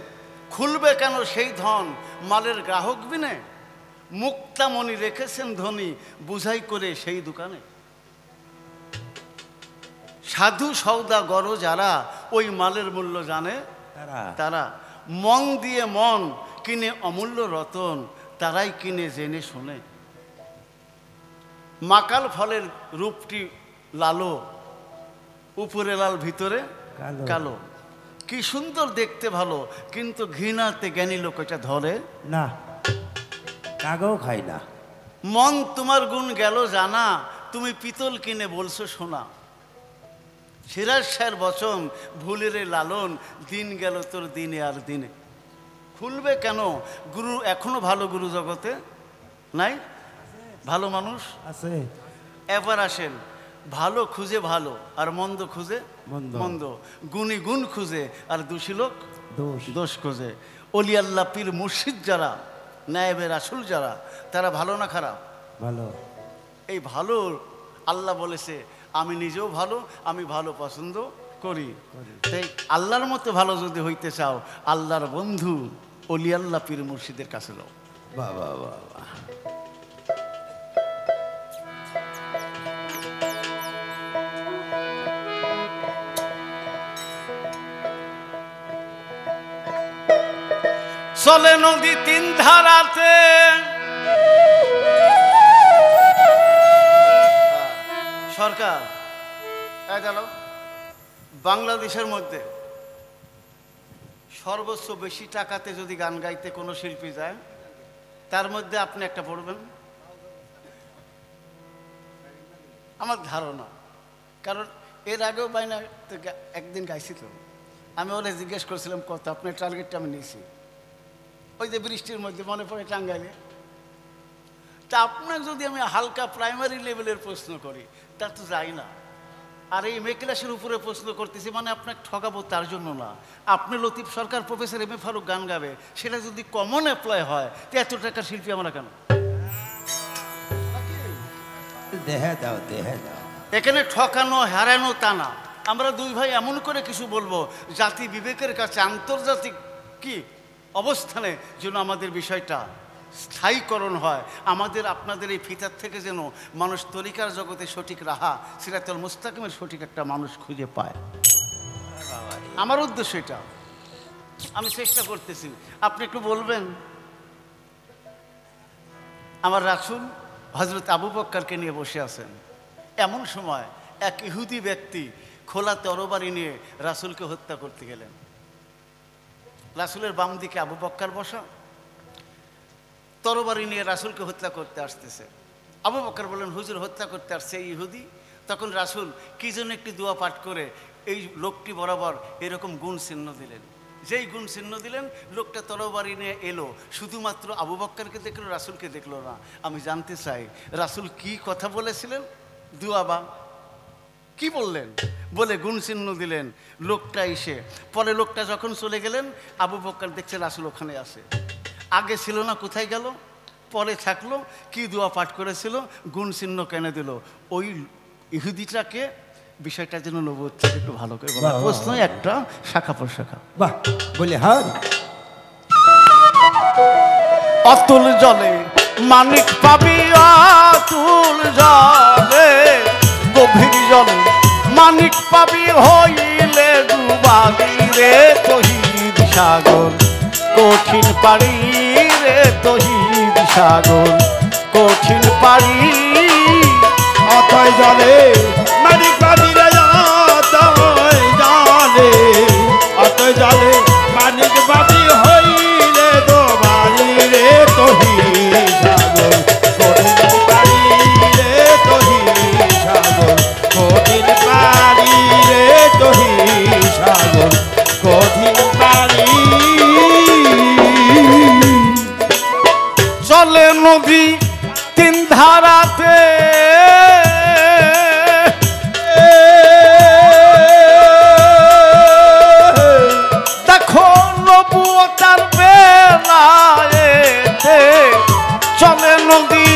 খুলবে কেন সেই ধন মালের গ্রাহক বিনে, মুক্তামণি রেখেছেন ধনী বুঝাই করে সেই দোকানে। সাধু সৌদা গরো যারা ওই মালের মূল্য জানে, তারা মন দিয়ে মন কিনে অমূল্য রতন, তারাই কিনে জেনে শোনে। মাকাল ফলের রূপটি লালো, উপরে লাল ভিতরে কালো। কি সুন্দর দেখতে ভালো, কিন্তু ঘৃণাতে জ্ঞানী লোক এটা ধরে না, কাগও খাই না। মন তোমার গুণ গেল জানা, তুমি পিতল কিনে বলছো সোনা। সিরাজ শাহের বচন ভুলের লালন, দিন গেল তোর দিনে আর দিনে। খুলবে কেন গুরু, এখনো ভালো গুরু জগতে নাই, ভালো মানুষ আছে। এবার আসেন, ভালো খুঁজে ভালো আর মন্দ খুঁজে মন্দ, গুণী গুণ খুঁজে আর দোষী লোক দোষ খুঁজে। অলি আল্লাহ পীর মুর্শিদ যারা, নায়েবের আসল যারা, তারা ভালো না খারাপ? ভালো। এই ভালো আল্লাহ বলেছে আমি নিজেও ভালো, আমি ভালো পছন্দ করি। তাই আল্লাহর মতো ভালো যদি হইতে চাও, আল্লাহর বন্ধু অলি আল্লাহ পীর মুর্শিদের কাছে যাও। বাবা বাবা। চলে নদী 3 ধারাতে, সরকার বাংলাদেশের মধ্যে সর্বোচ্চ বেশি টাকাতে যদি গান গাইতে কোনো শিল্পী যায়, তার মধ্যে আপনি একটা পড়বেন আমার ধারণা। কারণ এর আগেও বাইনা একদিন গাইছিল, আমি ওরা জিজ্ঞেস করছিলাম কত, আপনার টার্গেটটা আমি নিয়েছি। ওই যে বৃষ্টির মধ্যে মনে পড়ে টাঙ্গাইলে। তা আপনার যদি আমি হালকা প্রাইমারি লেভেলের প্রশ্ন করি, তা তো যাই না। আর এই মেকলাসের উপরে প্রশ্ন করতেছি, মানে আপনাকে ঠকাবো তার জন্য না। আপনি লতিফ সরকার, প্রফেসর এম এ ফারুক গান গাবে, সেটা যদি কমন অ্যাপ্লাই হয়, তো এত টাকার শিল্পী আমরা কেন? দেহে দাও দেহে দাও। এখানে ঠকানো হারানো তা না। আমরা দুই ভাই এমন করে কিছু বলবো, জাতি বিবেকের কাছে আন্তর্জাতিক কি অবস্থানে যেন আমাদের বিষয়টা স্থায়ীকরণ হয়। আমাদের আপনাদের এই ফিতার থেকে যেন মানুষ তরিকার জগতে সঠিক রাহা, সিরাতুল মুস্তাকিমের সঠিক একটা মানুষ খুঁজে পায়। আমার উদ্দেশ্য এটা, আমি চেষ্টা করতেছি। আপনি একটু বলবেন, আমার রাসূল হযরত আবু বকরকে নিয়ে বসে আছেন, এমন সময় এক ইহুদি ব্যক্তি খোলা তরবারি নিয়ে রাসূলকে হত্যা করতে গেলেন। রাসূলের বাম দিকে আবু বকর বসা, তরবারি নিয়ে রাসূলকে হত্যা করতে আসতেছে। আবু বকর বললেন হুজুর হত্যা করতে আসছে এই ইহুদি। তখন রাসূল কি যেন একটি দোয়া পাঠ করে এই লোকটি বরাবর এরকম গুণ চিহ্ন দিলেন। যেই গুণ চিহ্ন দিলেন, লোকটা তরবারি নিয়ে এলো, শুধুমাত্র আবু বকরকে দেখলো, রাসূলকে দেখলো না। আমি জানতে চাই রাসূল কি কথা বলেছিলেন? দোয়া বা কি বললেন? বলে গুণ চিহ্ন দিলেন। লোকটা এসে পরে লোকটা যখন চলে গেলেন, আবু বকর দেখছে রাসূল ওখানে আসে। আগে ছিল না, কোথায় গেল? পরে থাকলো। কি দোয়া পাঠ করেছিল, গুণ চিহ্ন কেন দিল? ওই ইহুদিটাকে বিষয়টা যেন নবুয়ত থেকে একটু ভালো করে বলা। প্রশ্ন একটা শাখা প্রশাখা। বাহ বলে হার। অতুল জলে মানিক পাবি, অতুল জলে গভীর জলে মানিক পাবি, হইলে ডুবাবি রে তহিদ সাগর কঠিন পারি রে তহিদ সাগর কঠিন পারি। অতই জলে মানিক পাবি রে, অতই জলে, অতই জলে মানিক পাবি, হইলে ডুবাবি রে তহিদ সাগর কঠিন পারি রে তহিদ সাগর কঠিন পারি রে তহিদ সাগর কঠিন পারি। চলে নদী তিন ধারাতে, দেখো নবুয়তার বেলায়েতে চলে নদী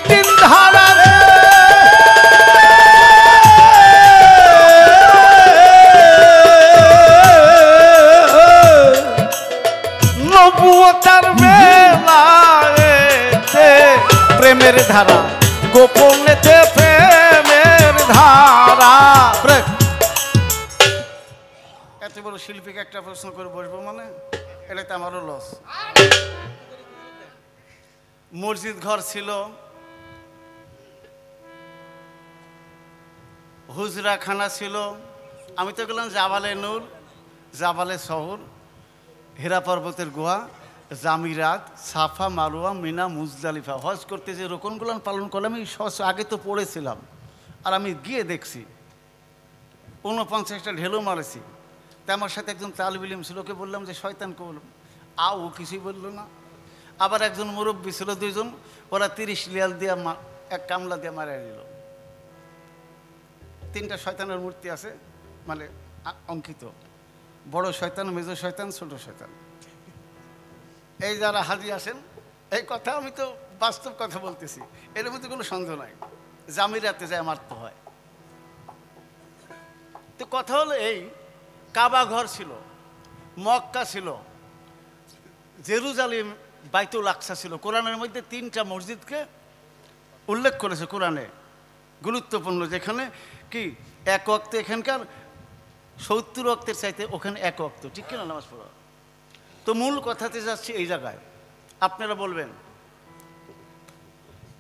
তিন ধারাতে, নবুয়তার বেলায়েতে প্রেমের ধারা গোপনেতে প্রেমের ধারা। এত বড় শিল্পীকে একটা প্রশ্ন করে বসবো মানে এটা তো আমারও লস। মসজিদ ঘর ছিল, হুজরাখানা ছিল। আমি তো গেলাম জাবালে নূর, জাবালে শহর, হীরা পর্বতের গুহা, জামিরাত, সাফা, মারুয়া, মিনা, মুজদালিফা। হজ করতে যে রোকনগুলো পালন করলাম এই আগে তো পড়েছিলাম, আর আমি গিয়ে দেখছি 49টা ঢেলও মারেছি। তা আমার সাথে একজন তালিব ইলম ছিল, ওকে বললাম যে শয়তানকে বললাম, ও কিছুই বললো না। আবার একজন মুরব্বী ছিল, দুইজন, ওরা 30 রিয়াল দিয়ে এক কামলা দিয়ে মারিয়ে দিল। 3টা শয়তানের মূর্তি আছে, মানে অঙ্কিত, বড় শয়তান, মেজো শয়তান, ছোট শয়তান। এই যারা হাজি আসেন, এই কথা আমি তো বাস্তব কথা বলতেছি, এর মধ্যে কোনো সন্দেহ নাই। জামিরাতে যায় মারতে হয়। তো কথা হলো এই, কাবা ঘর ছিল, মক্কা ছিল, জেরুজালেম, বাইতুল আকসা ছিল। কোরআনের মধ্যে 3টা মসজিদকে উল্লেখ করেছে কোরআনে, গুরুত্বপূর্ণ, যেখানে কি এক ওয়াক্ত, এখানকার 70 ওয়াক্তের চাইতে ওখানে এক ওয়াক্ত, ঠিক কিনা নামাজ পড়া। তো মূল কথাতে যাচ্ছি এই জায়গায়। আপনারা বলবেন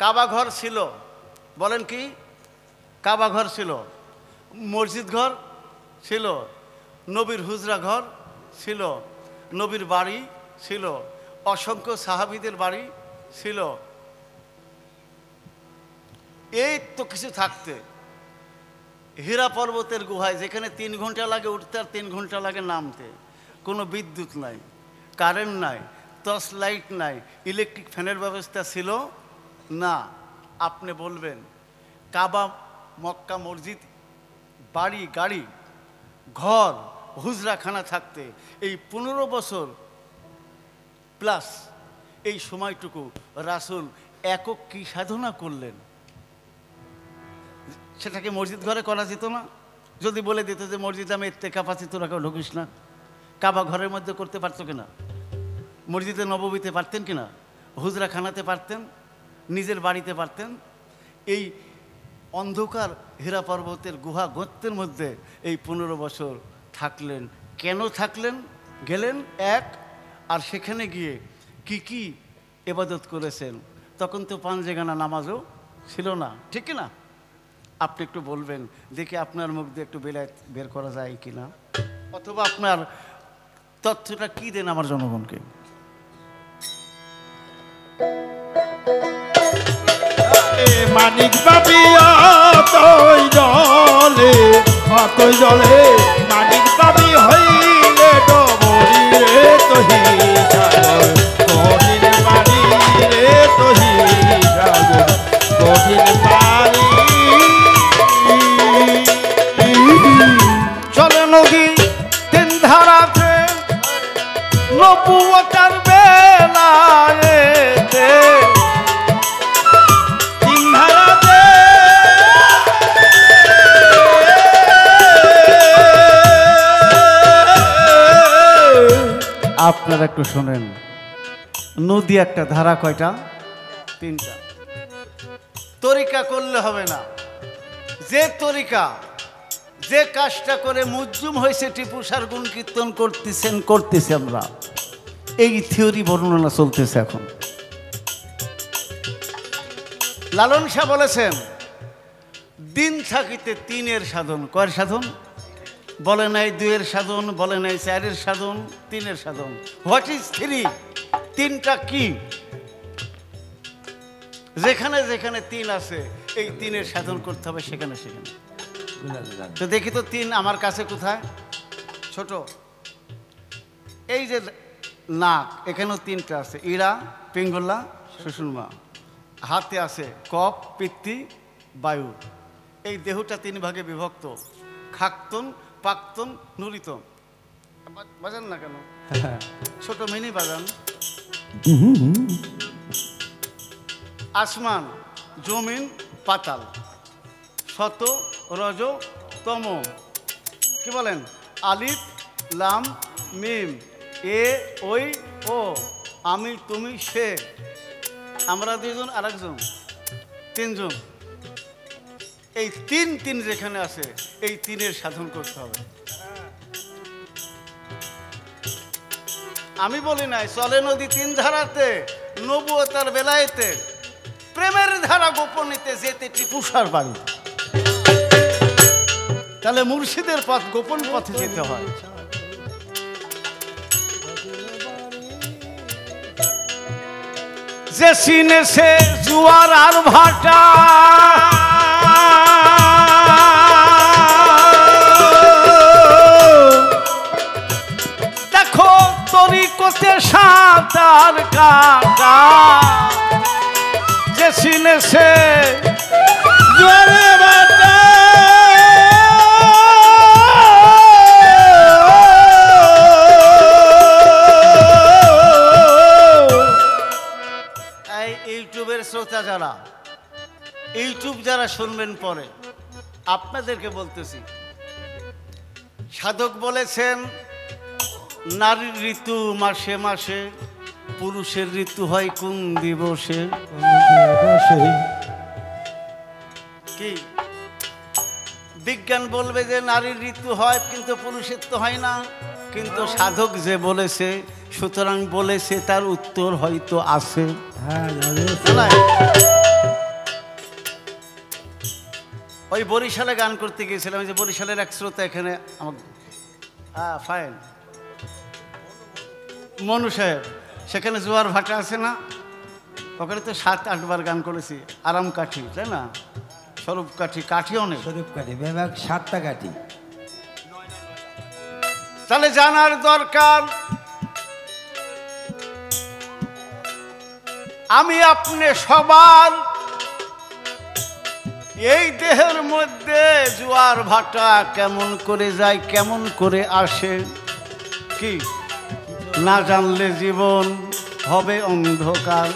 কাবা ঘর ছিল, বলেন কি? কাবা ঘর ছিল, মসজিদ ঘর ছিল, নবীর হুজরা ঘর ছিল, নবীর বাড়ি ছিল, অসংখ্য সাহাবীদের বাড়ি ছিল। এই তো কিছু থাকতে হীরা পর্বতের গুহায়, যেখানে 3 ঘন্টা লাগে উঠতে আর 3 ঘন্টা লাগে নামতে, কোনো বিদ্যুৎ নাই, কারেন্ট নাই, টর্চ লাইট নাই, ইলেকট্রিক ফ্যানের ব্যবস্থা ছিল না। আপনি বলবেন কাবা, মক্কা, মসজিদ, বাড়ি, গাড়ি, ঘর, হুজরাখানা থাকতে এই 15 বছর প্লাস এই সময়টুকু রাসূল একক কি সাধনা করলেন, সেটাকে মসজিদ ঘরে করা যেত না? যদি বলে দিত যে মসজিদে আমি ইত্তেকাফ আছি, তোরা কেউ ঢুকিস না, কাবা ঘরের মধ্যে করতে পারতো কিনা? মসজিদে নববীতে পারতেন কিনা? হুজরাখানাতে পারতেন? নিজের বাড়িতে পারতেন? এই অন্ধকার হীরা পর্বতের গুহা গর্তের মধ্যে এই 15 বছর থাকলেন। কেন থাকলেন? গেলেন এক, আর সেখানে গিয়ে কি কি ইবাদত করেছেন। তখন তো পাঞ্জেগানা নামাজও ছিল না, ঠিক কিনা? আপনি একটু বলবেন দেখি, আপনার মুখ দিয়ে একটু বের করা যায় কিনা, অথবা আপনার তথ্যটা কি দেন আমার জনগণকে। মানিক পাবি অতই জলে, অতই জলে মানিক পাবি, হইলে ডবরি রে তহিদ সাগর কঠিন পারি রে তহিদ সাগর কঠিন পারি। চলে নদী 3 ধারাতে, নবুয়তার বেলায়েতে, আপনারা একটু শোনেন। নদী একটা, ধারা কয়টা? তিনটা। তরিকা করলে হবে না। যে তরিকা, যে কাজটা করে মুজ্জুম হয়েছে টিপু সার গুণ কীর্তন করতেছি আমরা, এই থিওরি বর্ণনা চলতেছে এখন। লালন শাহ বলেছেন দিন থাকিতে তিনের সাধন। কয়ের সাধন? বলে নাই দুইয়ের সাধন, বলে নাই চারের সাধন, তিনের সাধন। What is three? তিনটা কি? যেখানে যেখানে তিন আছে এই তিনের সাধন করতে হবে সেখানে সেখানে। তো দেখি তো তিন আমার কাছে কোথায়? ছোট এই যে নাক, এখানেও তিনটা আছে, ইড়া, পিঙ্গলা, সুষুম্না। হাতে আছে কফ, পিত্তি, বায়ু। এই দেহটা তিন ভাগে বিভক্ত, খাক্তন, পাক্তন, নুরিতন। বাজান না কেন? ছোট মিনি বাজান। আসমান, জমিন, পাতাল, শত, রজ, তম। কি বলেন? আলিফ, লাম, মিম, এ, ওই, ও, আমি, তুমি, সে। আমরা দুইজন, আরেকজন, তিনজন। এই তিন তিন যেখানে আছে এই তিনের সাধন করতে হবে। আমি বলি নাই চলে নদী তিন ধারাতে, নবুয়তার বেলায়েতে, প্রেমের ধারা গোপনীতে যেতে টিপুসার বাড়ি। তাহলে মুর্শিদের পথ গোপন পথে যেতে হয়। যে চিনেছে জুয়ার আর ভাটা, দেখো তরিকতে সাঁতার কাটা। যে চিনেছে জুয়ার ভাটা, ইউটিউবের শ্রোতা যারা, ইউটিউব যারা শুনবেন পরে, আপনাদেরকে বলতেছি, সাধক বলেছেন নারীর ঋতু মাসে মাসে, পুরুষের ঋতু হয় কোন দিবসে? কি বিজ্ঞান বলবে যে নারীর ঋতু হয় কিন্তু পুরুষের তো হয় না, কিন্তু সাধক যে বলেছে সুতরাং বলেছে, তার উত্তর হয়তো আছে। ওই বরিশালে গান করতে গিয়েছিলাম, যে বরিশালের এক শ্রোতা এখানে আমাকে, ফাইন, মনু সাহেব, সেখানে জোয়ার ভাটা আছে না, ওখানে তো 7-8 বার গান করেছি। আরাম কাঠি, তাই না? স্বরূপ কাঠি, কাঠি অনেক, স্বরূপ কাঠি, বিভাগ 7টা কাঠি। তাহলে জানার দরকার, আমি আপনি সবার এই দেহের মধ্যে জোয়ার ভাটা কেমন করে যায়, কেমন করে আসে, কি না জানলে জীবন হবে অন্ধকার।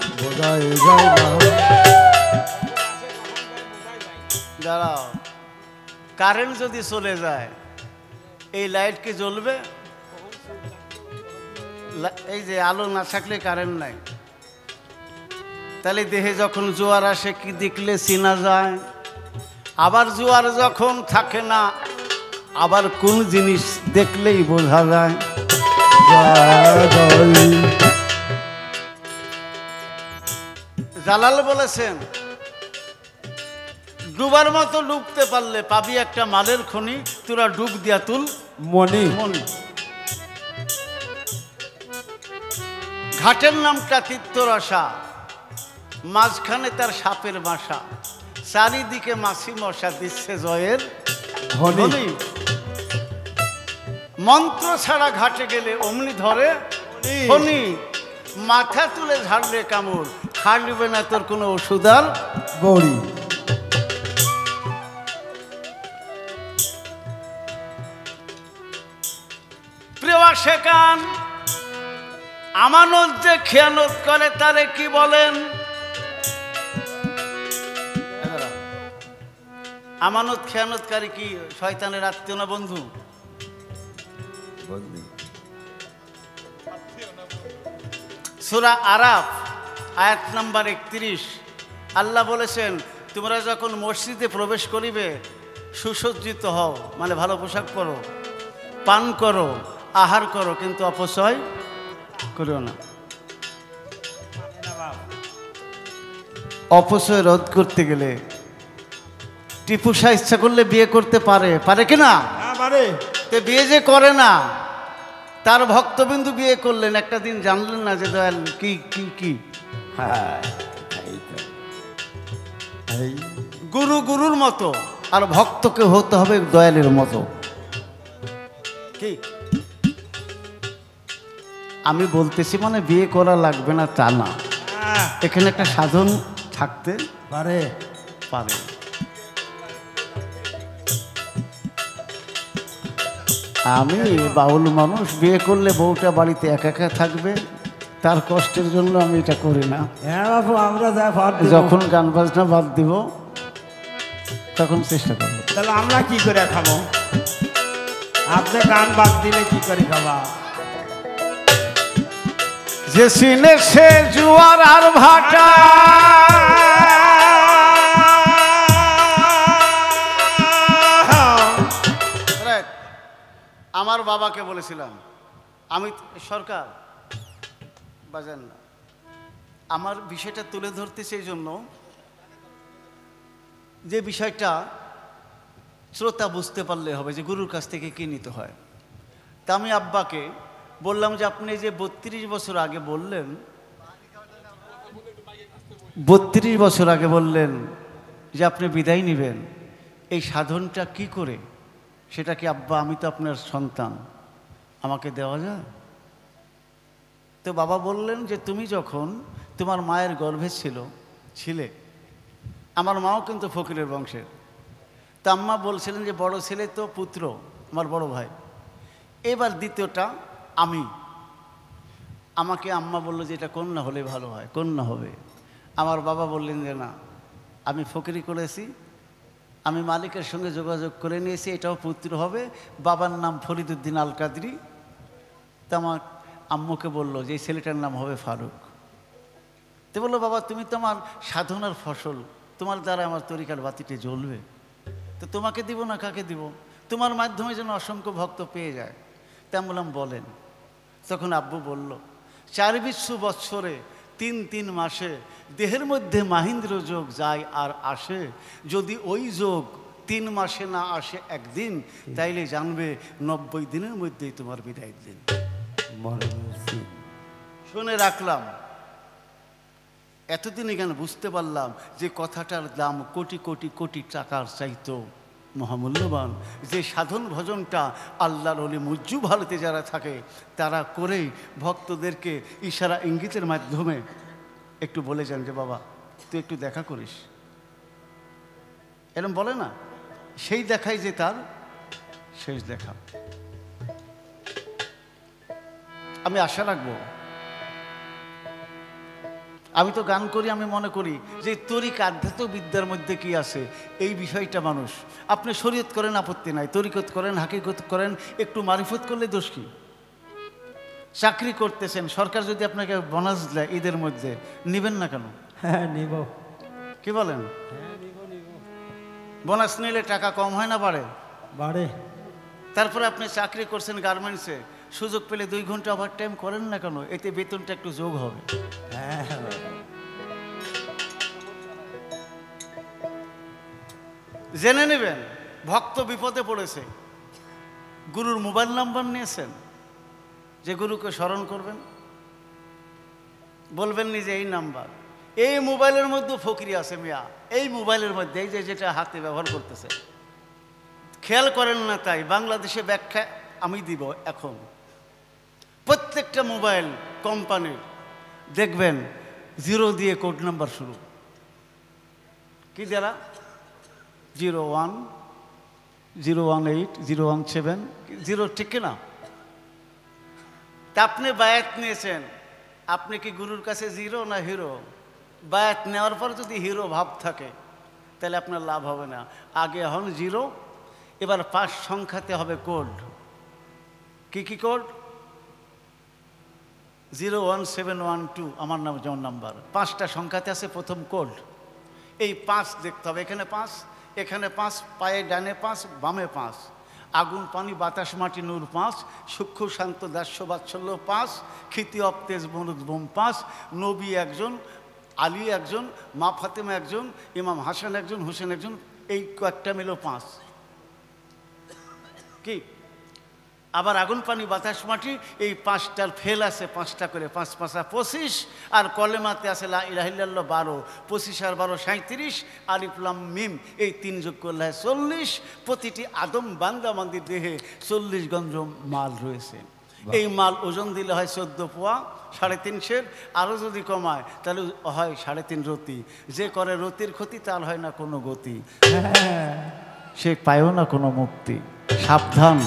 দাঁড়াও, কারেন্ট যদি চলে যায় এই লাইট কি জ্বলবে? এই যে আলো না থাকলে কারেন্ট নাই। তাহলে দেহে যখন জোয়ার আসে কি দেখলে চেনা যায়? আবার জোয়ার যখন থাকে না, আবার কোন জিনিস দেখলেই বোঝা যায়? জালাল বলেছেন ডুবার মতো ডুবতে পারলে পাবি একটা মালের খনি, তোরা ডুব দিয়া তুল মনি। মনি। ঘাটের নামটা তীর্থরসা, মাঝখানে তার সাপের বাসা, চারিদিকে মাছি মশা দিচ্ছে জয়ের ধ্বনি। মন্ত্র ছাড়া ঘাটে গেলে অমনি ধরে ফণি, মাথা তুলে ঝাড়লে কামড়, খাটবে না তোর কোনো ওষুধ আর বড়ি। প্রিয় আশেকান, আমানত যে খেয়ানত করে তারে কি বলেন? আমানত খেয়ানতকারী কি শয়তানের আত্মীয় না বন্ধু? সূরা আরাফ আয়াত নাম্বার 31, আল্লাহ বলেছেন তোমরা যখন মসজিদে প্রবেশ করিবে সুসজ্জিত হও, মানে ভালো পোশাক পরো, পান করো, আহার করো, কিন্তু অপচয় করো না। অপচয় রোধ করতে গেলে টিপু শাহ ইচ্ছা করলে বিয়ে করতে পারে, পারে কি না? পারে। তে বিয়ে যে করে না, তার ভক্তবিন্দু বিয়ে করলেন, একটা দিন জানলেন না যে দয়াল কি কি কি। হ্যাঁ, এই তো। এই গুরু গুরুর মতো, আর ভক্তকে হতে হবে দয়ালের মতো। কি আমি বলতেছি মানে বিয়ে করা লাগবে না তা না, এখানে একটা সাধন থাকতে পারে। পারে। আমি বাউল মানুষ, বিয়ে করলে বউটা বাড়িতে একা একা থাকবে, তার কষ্টের জন্য আমি এটা করি না। হ্যাঁ বাবু, আমরা যা ভাত যখন গান বাজনা বাদ দিব তখন চেষ্টা করব। তাহলে আমরা কি করে খাবো? আপনি গান বাদ দিলে কি করে খাবা? যে সিনে সে জুয়ার আর ভাটা, আমার বাবাকে বলেছিলাম, আমি সরকার বাজান না, আমার বিষয়টা তুলে ধরতে সেই জন্য যে বিষয়টা শ্রোতা বুঝতে পারলে হবে যে গুরুর কাছ থেকে কি নিতে হয়। তা আমি আব্বাকে বললাম যে আপনি যে 32 বছর আগে বললেন, 32 বছর আগে বললেন যে আপনি বিদায় নেবেন, এই সাধনটা কি করে, সেটা কি আব্বা, আমি তো আপনার সন্তান, আমাকে দেওয়া যায়? তো বাবা বললেন যে তুমি যখন তোমার মায়ের গর্ভে ছিলে, আমার মাও কিন্তু ফকিরের বংশের, তা আম্মা বলছিলেন যে বড় ছেলে তো পুত্র, আমার বড় ভাই, এবার দ্বিতীয়টা আমি। আমাকে আম্মা বললো যে এটা কন্যা হলে ভালো হয়, কন্যা হবে। আমার বাবা বললেন যে না, আমি ফকিরি করেছি, আমি মালিকের সঙ্গে যোগাযোগ করে নিয়েছি, এটাও পুত্র হবে, বাবার নাম ফরিদুদ্দিন আল কাদরি। তা আমার আম্মুকে বললো যে এই ছেলেটার নাম হবে ফারুক। তো বললো বাবা তুমি তো আমার সাধনার ফসল, তোমার দ্বারা আমার তরিকার বাতিতে জ্বলবে, তো তোমাকে দিব না কাকে দিব? তোমার মাধ্যমে যেন অসংখ্য ভক্ত পেয়ে যায়। তা আমি বললাম বলেন। তখন আব্বু বলল 4 বৎসরে 3 মাসে দেহের মধ্যে মাহিন্দ্র যোগ যায় আর আসে, যদি ওই যোগ 3 মাসে না আসে একদিন, তাইলে জানবে 90 দিনের মধ্যেই তোমার বিদায়ের দিন। শুনে রাখলাম, এতদিন এখানে বুঝতে পারলাম যে কথাটার দাম কোটি কোটি কোটি টাকার চাইতো মহামূল্যবান। যে সাধন ভজনটা আল্লাহর ওলি মুজ্জু ভারতে যারা থাকে তারা করেই ভক্তদেরকে ইশারা ইঙ্গিতের মাধ্যমে একটু বলে যান যে বাবা তুই একটু দেখা করিস, এরকম বলে না, সেই দেখাই যে তার শেষ দেখা। আমি আশা রাখবো, আমি তো গান করি, আমি মনে করি যে তরিকা আধ্যাত্মিক বিদ্যার মধ্যে কি আছে এই বিষয়টা মানুষ, আপনি শরীয়ত করেন আপত্তি নাই, তরিকত করেন, হাকিকত করেন, একটু মারিফত করলে দোষ কি? চাকরি করতেছেন, সরকার যদি আপনাকে বোনাস দেয় ঈদের মধ্যে, নেবেন না কেন? হ্যাঁ নিব। কি বলেন? বোনাস নিলে টাকা কম হয় না বাড়ে? বাড়ে। তারপরে আপনি চাকরি করছেন গার্মেন্টসে, সুযোগ পেলে 2 ঘন্টা ওভার টাইম করেন না কেন? এতে বেতনটা একটু যোগ হবে। জেনে নেবেন ভক্ত বিপদে পড়েছে, গুরুর মোবাইল নাম্বার নিয়েছেন, যে গুরুকে স্মরণ করবেন, বলবেন নিজে এই নাম্বার, এই মোবাইলের মধ্যে ফকিরি আছে মিয়া, এই মোবাইলের মধ্যে, এই যে যেটা হাতে ব্যবহার করতেছে, খেয়াল করেন না। তাই বাংলাদেশে ব্যাখ্যা আমি দিব। এখন প্রত্যেকটা মোবাইল কোম্পানির দেখবেন 0 দিয়ে কোড নাম্বার শুরু, কি দ্বারা? 01, 018, 017, 0, ঠিক না? তা আপনি বায়াত নিয়েছেন, আপনি কি গুরুর কাছে 0 না হিরো? বায়াত নেওয়ার পর যদি হিরো ভাব থাকে তাহলে আপনার লাভ হবে না। আগে হন 0, এবার 5 সংখ্যাতে হবে কোড। কি কি কোড? 01712 আমার নাম যেমন নাম্বার, 5টা সংখ্যাতে আছে প্রথম কোড। এই 5 দেখতে হবে, এখানে 5, এখানে 5, পায়ে ডানে 5, বামে 5। আগুন পানি বাতাস মাটি নূর 5, সূক্ষ্ম শান্ত দাস্য বাৎসল্য 5, ক্ষিতি অবতেজ মনুদ বোম 5, নবী একজন, আলী একজন, মা ফাতেমা একজন, ইমাম হাসান একজন, হোসেন একজন, এই কয়েকটা মিলো 5 কি। আবার আগুন পানি বাতাস মাটি এই 5টার ফেল আছে 5টা করে, 5 5 25, আর কলেমাতে আছে লা ইলাহা ইল্লাল্লাহ 12, 25 আর 12 37, আলিফ লাম মিম এই 3 যোগ করলে 40। প্রতিটি আদম বান্দা বান্দির দেহে 40 গঞ্জ মাল রয়েছে। এই মাল ওজন দিলে হয় 14 পোয়া 350, আরও যদি কমায় তাহলে হয় 3.5 রতি। যে করে রতির ক্ষতি তার হয় না কোনো গতি, সে পায়ও না কোনো মুক্তি। সাবধান,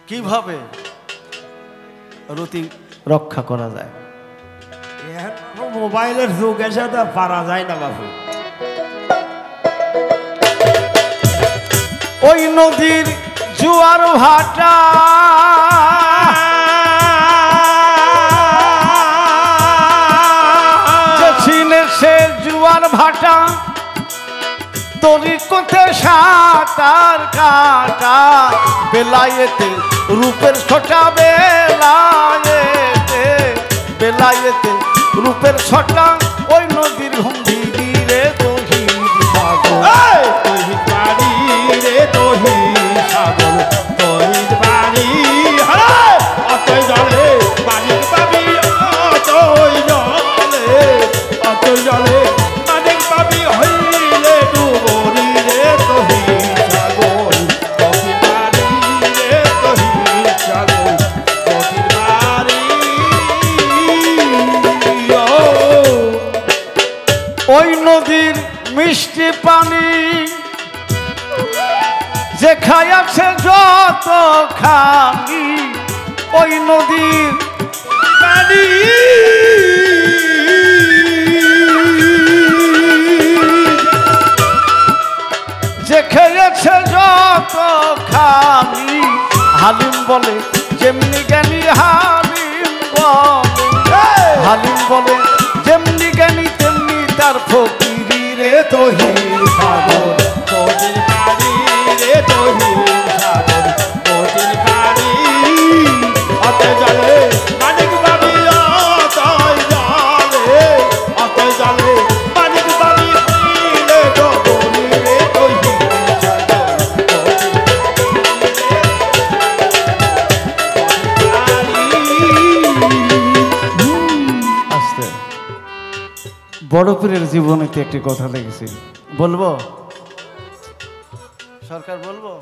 কিভাবে রতি রক্ষা করা যায়। মোবাইলের যুগ এসে তো পারা যায় না বাবু। ওই নদীর জোয়ার ভাটা সে জোয়ার ভাটা, তরিকতে সাঁতার কাটা, বেলায়েতে রূপের ছটা, বেলায়েতে বেলায়েতে রূপের ছটা, ওই নদীর হুন্ডি রে তহিদ সাগর, তহিদ বাড়ি রে তহিদ সাগর, তহিদ বাড়ি অতই জলে মানিক পাবি, অতই জলে, অতই জলে মানিক পাবি, হইলে ডুবরি রে তহিদ সাগর, তহিদ বাড়ি রে তহিদ সাগর, তহিদ বাড়ি। ওই নদীর মিষ্টি পানি যে খাইয়াছে যত খানি, ওই নদীর পানি যে খেয়েছে যত খানি, হালিম বলে যেমনি জ্ঞানী, হালিম বলে, হালিম বলে যেমনি জ্ঞানী তেমনি তার ফকিরি রে তহিদ সাগর, তহিদ বাড়ি রে তহিদ সাগর, তহিদ বাড়ি অতই জলে মানিক পাবি, অতই জলে, অতই জলে মানিক পাবি, হইলে ডুবরি রে তহিদ সাগর, তহিদ আস্তে। বড় পীরের জীবনেতে একটি কথা দেখেছি, বলবো সরকার, বলবো।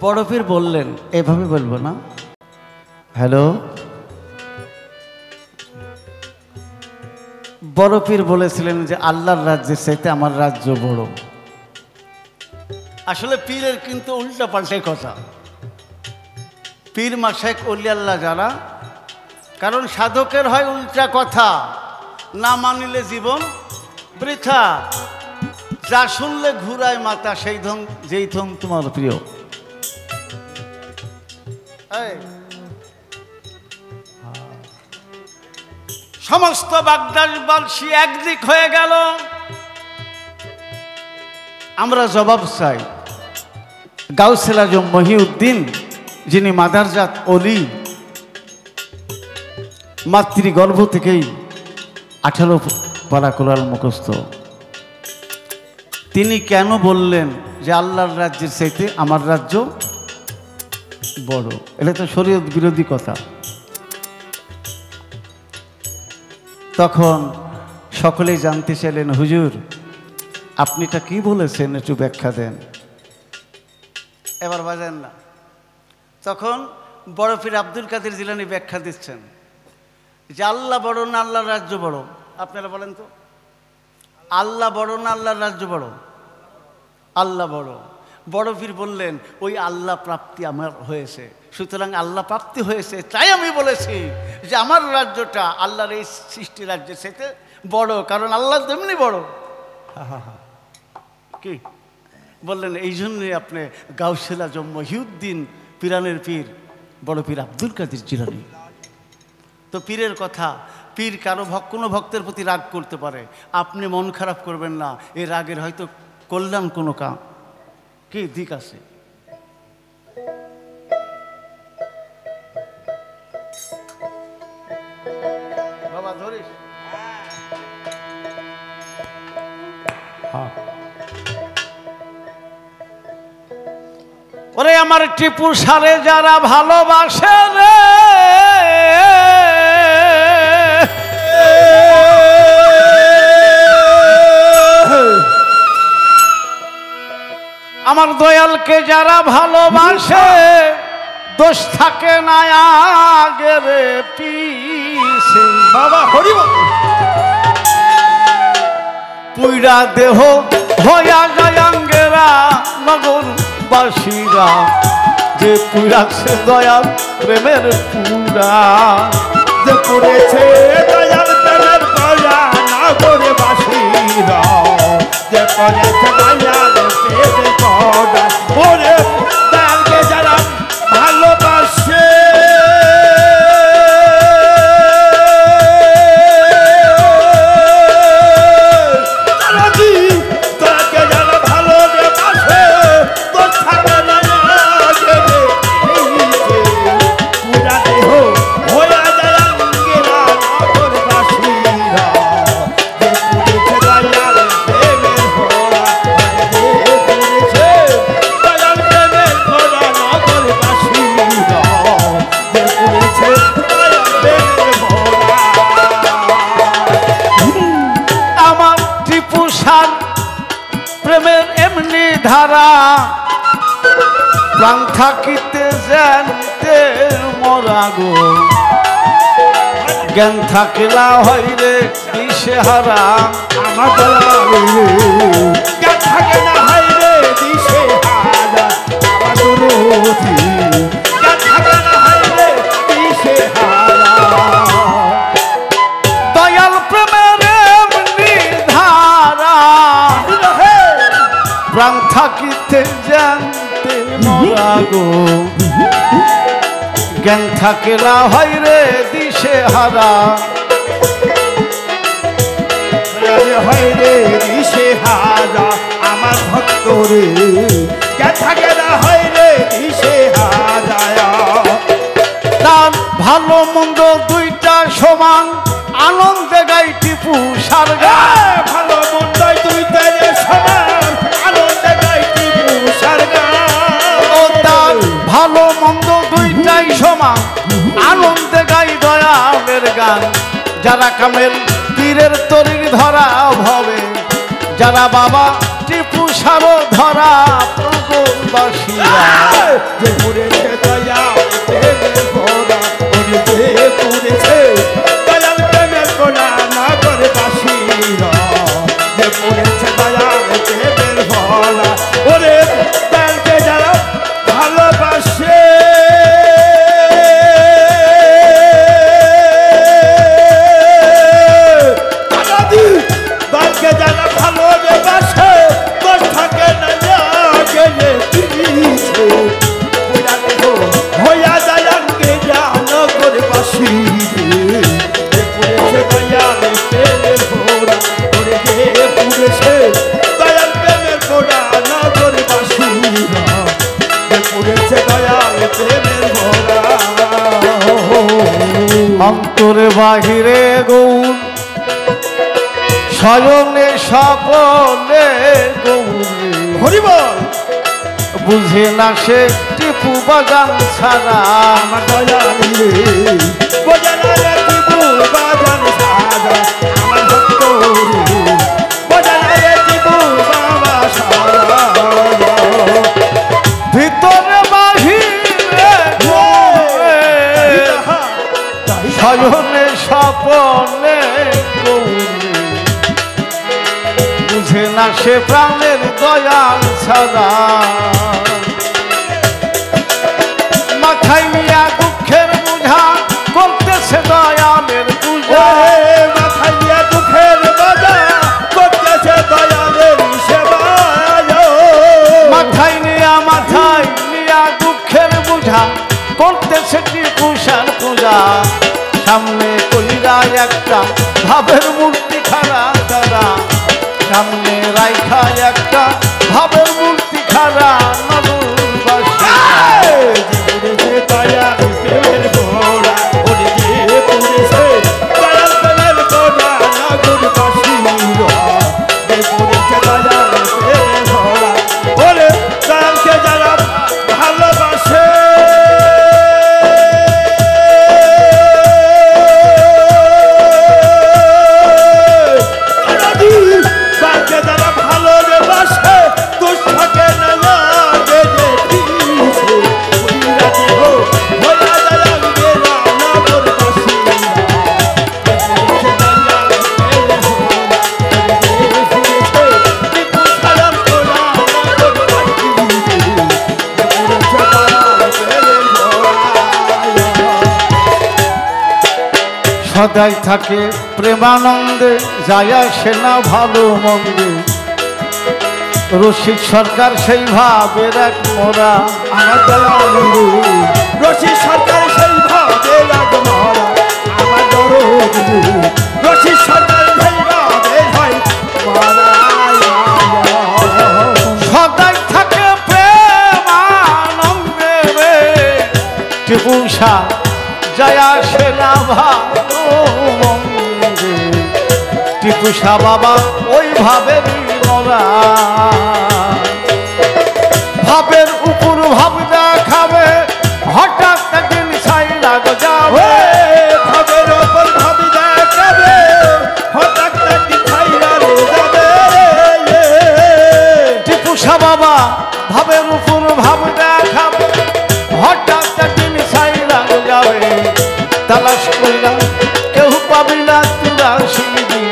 বড় পীর বললেন, এভাবে বলবো না, হ্যালো, বড় পীর বলেছিলেন যে আল্লাহর রাজ্যের চাইতে আমার রাজ্য বড়। আসলে পীরের কিন্তু উল্টা পাল্টাই কথা। পীর মাশায়েখ ওলি আল্লাহ যারা, কারণ সাধকের হয় উল্টা কথা, না মানিলে জীবন বৃথা, যা শুনলে ঘুরায় মাথা, সেই ধন যেই ধন তোমার প্রিয়। সমস্ত বাগদাস বালসি একদিক হয়ে গেল। আমরা জবাব চাই গাউসুল আজম মহিউদ্দিন, যিনি মাদারজাত অলি, মাতৃগর্ভ থেকেই 18 পারা কোরআন মুখস্থ, তিনি কেন বললেন যে আল্লাহর রাজ্যের চাইতে আমার রাজ্য বড়? এটা তো শরীয়ত বিরোধী কথা। তখন সকলেই জানতে চাইলেন, হুজুর আপনি এটা কি বলেছেন, একটু ব্যাখ্যা দেন। এবার বাজেন না। তখন বড় পীর আব্দুল কাদের জিলানী ব্যাখ্যা দিচ্ছেন যে আল্লাহ বড় না আল্লাহর রাজ্য বড়? আপনারা বলেন তো, আল্লাহ বড় না আল্লাহর রাজ্য বড়? আল্লাহ বড়। বড় পীর বললেন, ওই আল্লাহ প্রাপ্তি আমার হয়েছে, সুতরাং আল্লাহ প্রাপ্তি হয়েছে, তাই আমি বলেছি যে আমার রাজ্যটা আল্লাহর এই সৃষ্টি রাজ্যের সাথে বড়, কারণ আল্লাহ তেমনি বড়। কি বললেন এই জন্যে আপনি গাউসুল আজম মহিউদ্দিন পিরানের পীর বড় পীর আব্দুল কাদের জিলানী। তো পীরের কথা, পীর কারো কোনো ভক্তের প্রতি রাগ করতে পারে, আপনি মন খারাপ করবেন না, এই রাগের হয়তো কল্যাণ কোনো কি দিক আছে। বাবা ধরিস। ওরে আমার টিপু সারে যারা ভালোবাসে রে, আমার দয়ালকে যারা ভালোবাসে, দোষ থাকে না আগের পিছে। বাবা হরিব পুইরা দেহ হইয়া যায় আঙ্গেরা নগর বাসীরা, যে পুরাছে দয়াল প্রেমের পুরা, যে পড়েছে দয়াল প্রেমের পুরা নগর বাসীরা, যে পড়েছে দয়াল প্রেমের পুরা, ওরে দয়ালকে যারা ভালোবাসে, প্রেমের এমনি ধারা, প্রাণ থাকিতে জানতে মরা গো, জ্ঞান থাকিলা হইরে দিশে হারা, আমার জ্ঞান থাকে না হইরে দিশে হারা, আমার দুরুতি জ্ঞান থাকে না হইরে দিশে হারা, দয়াল প্রেমের এমনি ধারা, প্রাণ থাকিতে জানতে মরা গো, জ্ঞান থাকিলা হইরে দিশে হারা, হইরে দিশে হারা, আমার ভক্ত রে জ্ঞান থাকে না হইরে দিশে হারা। তার ভালো মন্দ দুইটা সমান, আনন্দে গাই টিপু সারগা, ভালো মন্দ দুইটা সমান, আনন্দে গাই টিপু সারগা, ও তার ভালো মন্দ দুইটাই সমান, আনন্দে গাই দয়ালের গান, যারা কামেল পীরের তরির ধরা ভবে, যারা বাবা টিপু সারো ধরা প্রগলবাসীরা, যে পুরেছে দয়া প্রেমের ভরা, ওরে যে পুরেছে দয়া প্রেমের ভরা নগর বাসীরা, যে পুরেছে দয়া প্রেমের ভরা, ওরে দয়ালকে যারা ভালোবাসে, দয়ালকে যারা ভালোবাসে, দোষ থাকে না গেলে পিছে, হইয়া দয়ালকে জানো করে বাসি, পুরেছে দয়াল প্রেমের ভরা, ওরে যে পুরেছে দয়াল প্রেমের ভরা নগর বাসীরা, পুরেছে দয়াল প্রেমের ভরা, অন্তরে বাহিরে গৌর শয়নে সকলে গৌরে, হরিবল বুঝে না সে টিপু বাজান ছাড়া, আমার দয়াল রে বোঝালা টিপু বাজান সারা, আমার ভক্ত রে বোঝালা টিপু বাবা সারা, ভিতরে বাহিরে গৌরে শয়নে সকলে গৌরে, বুঝে না সে প্রাণের দয়াল ছাড়া, মাথায় নিয়া দুঃখের বোঝা করতেছে দয়ালের পূজা, মাথায় নিয়ে দুঃখের বোঝা করতেছে দয়ালের সেবা, ভাবের মূর্তি খাড়া দাদা সামনে রাইখা একটা ভাবের মূর্তি খাড়া নগরবাসী সদাই থাকে প্রেমানন্দে যায় আসে না ভালো মন্দে রসিক সরকার সেই ভাবের এক মোরা আমার দয়ালু রশি সরকার সেই ভাবের এক মোরা আমার দরদু রশি সরকার সেই ভাবের হয় মোরা সদাই থাকে প্রেমানন্দে রে টিপুষা যায় আসে না ভালো মন্দে টিপুষা বাবা ওই ভাবেরই মোরা ভাবের উপর ভাব দেখাবে হঠাৎ একদিন ছাইড়া যাবে ভাবের উপর ভাব দেখাবে হঠাৎ একদিন ছাইড়া যাবে টিপুষা বাবা ভাবের উপর ভাব দেখাবে হঠাৎ একদিন ছাইড়া যাবে তালাশ কইরা কেউ পাবি না তোরা শিবি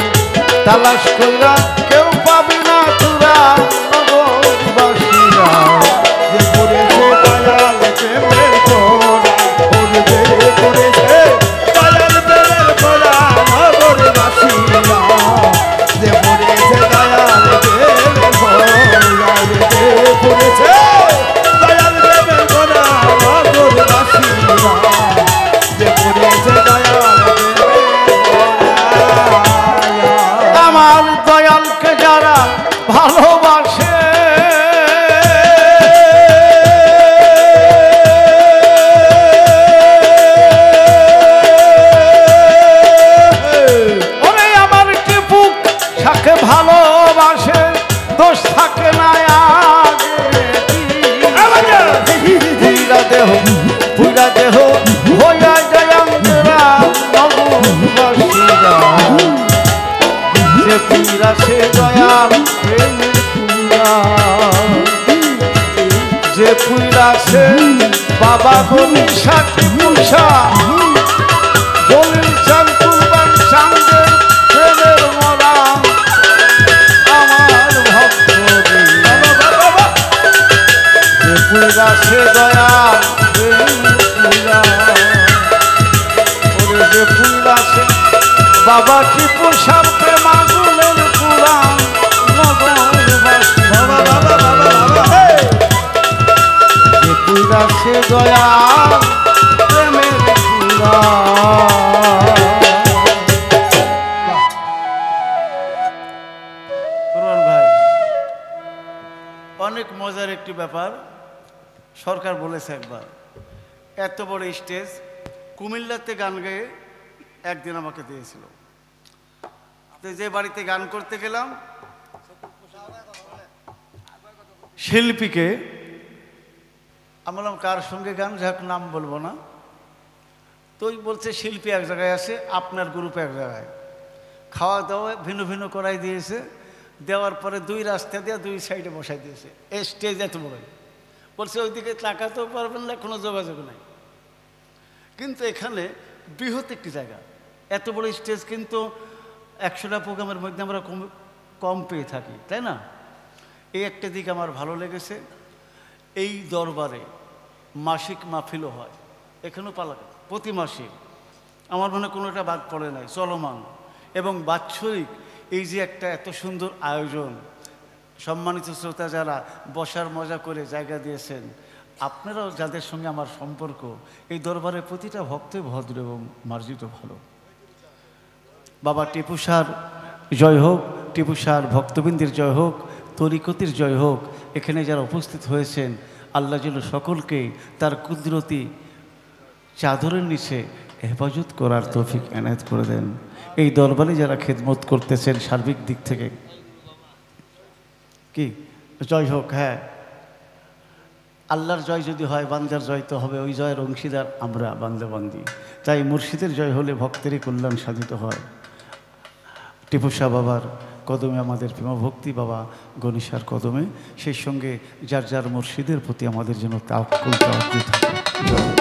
তালাশ কইরা কেউ পাবি না তোরা নগরবাসীরা যে করেছে দয়াল প্রেমের কোরা ওরে যে করেছে দয়াল প্রেমের কোরা নগরবাসীরা যে করেছে দয়াল প্রেমের কোরা যে করেছে দয়াল প্রেমের কোরা নগরবাসীরা যে করেছে দয়াল প্রেমের কোরা আমার দয়ালকে যারা ভালোবাসে ওরে আমার টিপু সাকে ভালোবাসে দোষ থাকে না পুরা দেহ পুরা দেহ হইয়া যায় অন্তরা নগরবাসীরা যে পুরা সে দয়াল প্রেমের পুরা যে পুরা সে বাবা গনি সাথে পুষা দলিল চান কুরবান সাঙ্গের প্রেমের মরা আমার ভক্ত যে পুরা সে দয়াল প্রেমের পুরা ওরে যে পুরা সে বাবা টিপু সার প্রেমাগুলের পুরাণ নগরবাসী যে পুরা সে দয়া প্রেমের পুরাণ ভাই অনেক মজার একটি ব্যাপার সরকার বলেছে একবার এত বড় স্টেজ কুমিল্লাতে গান গেয়ে একদিন আমাকে দিয়েছিল তো যে বাড়িতে গান করতে গেলাম শিল্পীকে আমি বললাম কার সঙ্গে গান যাক নাম বলবো না তো ওই বলছে শিল্পী এক জায়গায় আছে আপনার গ্রুপ এক জায়গায় খাওয়া দাওয়া ভিন্ন ভিন্ন করাই দিয়েছে দেওয়ার পরে দুই রাস্তা দিয়ে দুই সাইডে বসাই দিয়েছে এই স্টেজ এত বড় বলছে ওইদিকে তাকাতেও পারবেন না কোনো যোগাযোগ নাই কিন্তু এখানে বৃহৎ একটি জায়গা এত বড় স্টেজ কিন্তু 100টা প্রোগ্রামের মধ্যে আমরা কম পেয়ে থাকি তাই না এই একটা দিক আমার ভালো লেগেছে এই দরবারে মাসিক মাহফিলও হয় এখানেও পালা প্রতি মাসে আমার মনে কোনোটা বাদ পড়ে নাই চলমান এবং বাৎসরিক এই যে একটা এত সুন্দর আয়োজন সম্মানিত শ্রোতা যারা বসার মজা করে জায়গা দিয়েছেন আপনারাও যাদের সঙ্গে আমার সম্পর্ক এই দরবারের প্রতিটা ভক্তই ভদ্র এবং মার্জিত ভালো বাবা টিপু সার জয় হোক, টিপু সার ভক্তবৃন্দের জয় হোক, তরিকতের জয় হোক। এখানে যারা উপস্থিত হয়েছেন আল্লাহ যেন সকলকে তার কুদরতি চাদরের নিচে হেফাজত করার তৌফিক এনায়েত করে দেন। এই দরবারে যারা খেদমত করতেছেন সার্বিক দিক থেকে, কি জয় হোক। হ্যাঁ, আল্লাহর জয় যদি হয় বান্দার জয় তো হবে, ওই জয়ের অংশীদার আমরা বান্দাবান্দি। তাই মুর্শিদের জয় হলে ভক্তেরই কল্যাণ সাধিত হয়। টিপু শাহ বাবার কদমে আমাদের প্রেমভক্তি, বাবা গণিশার কদমে, সেই সঙ্গে যার যার মুর্শিদের প্রতি আমাদের জন্য তাওয়াক্কুল থাকে।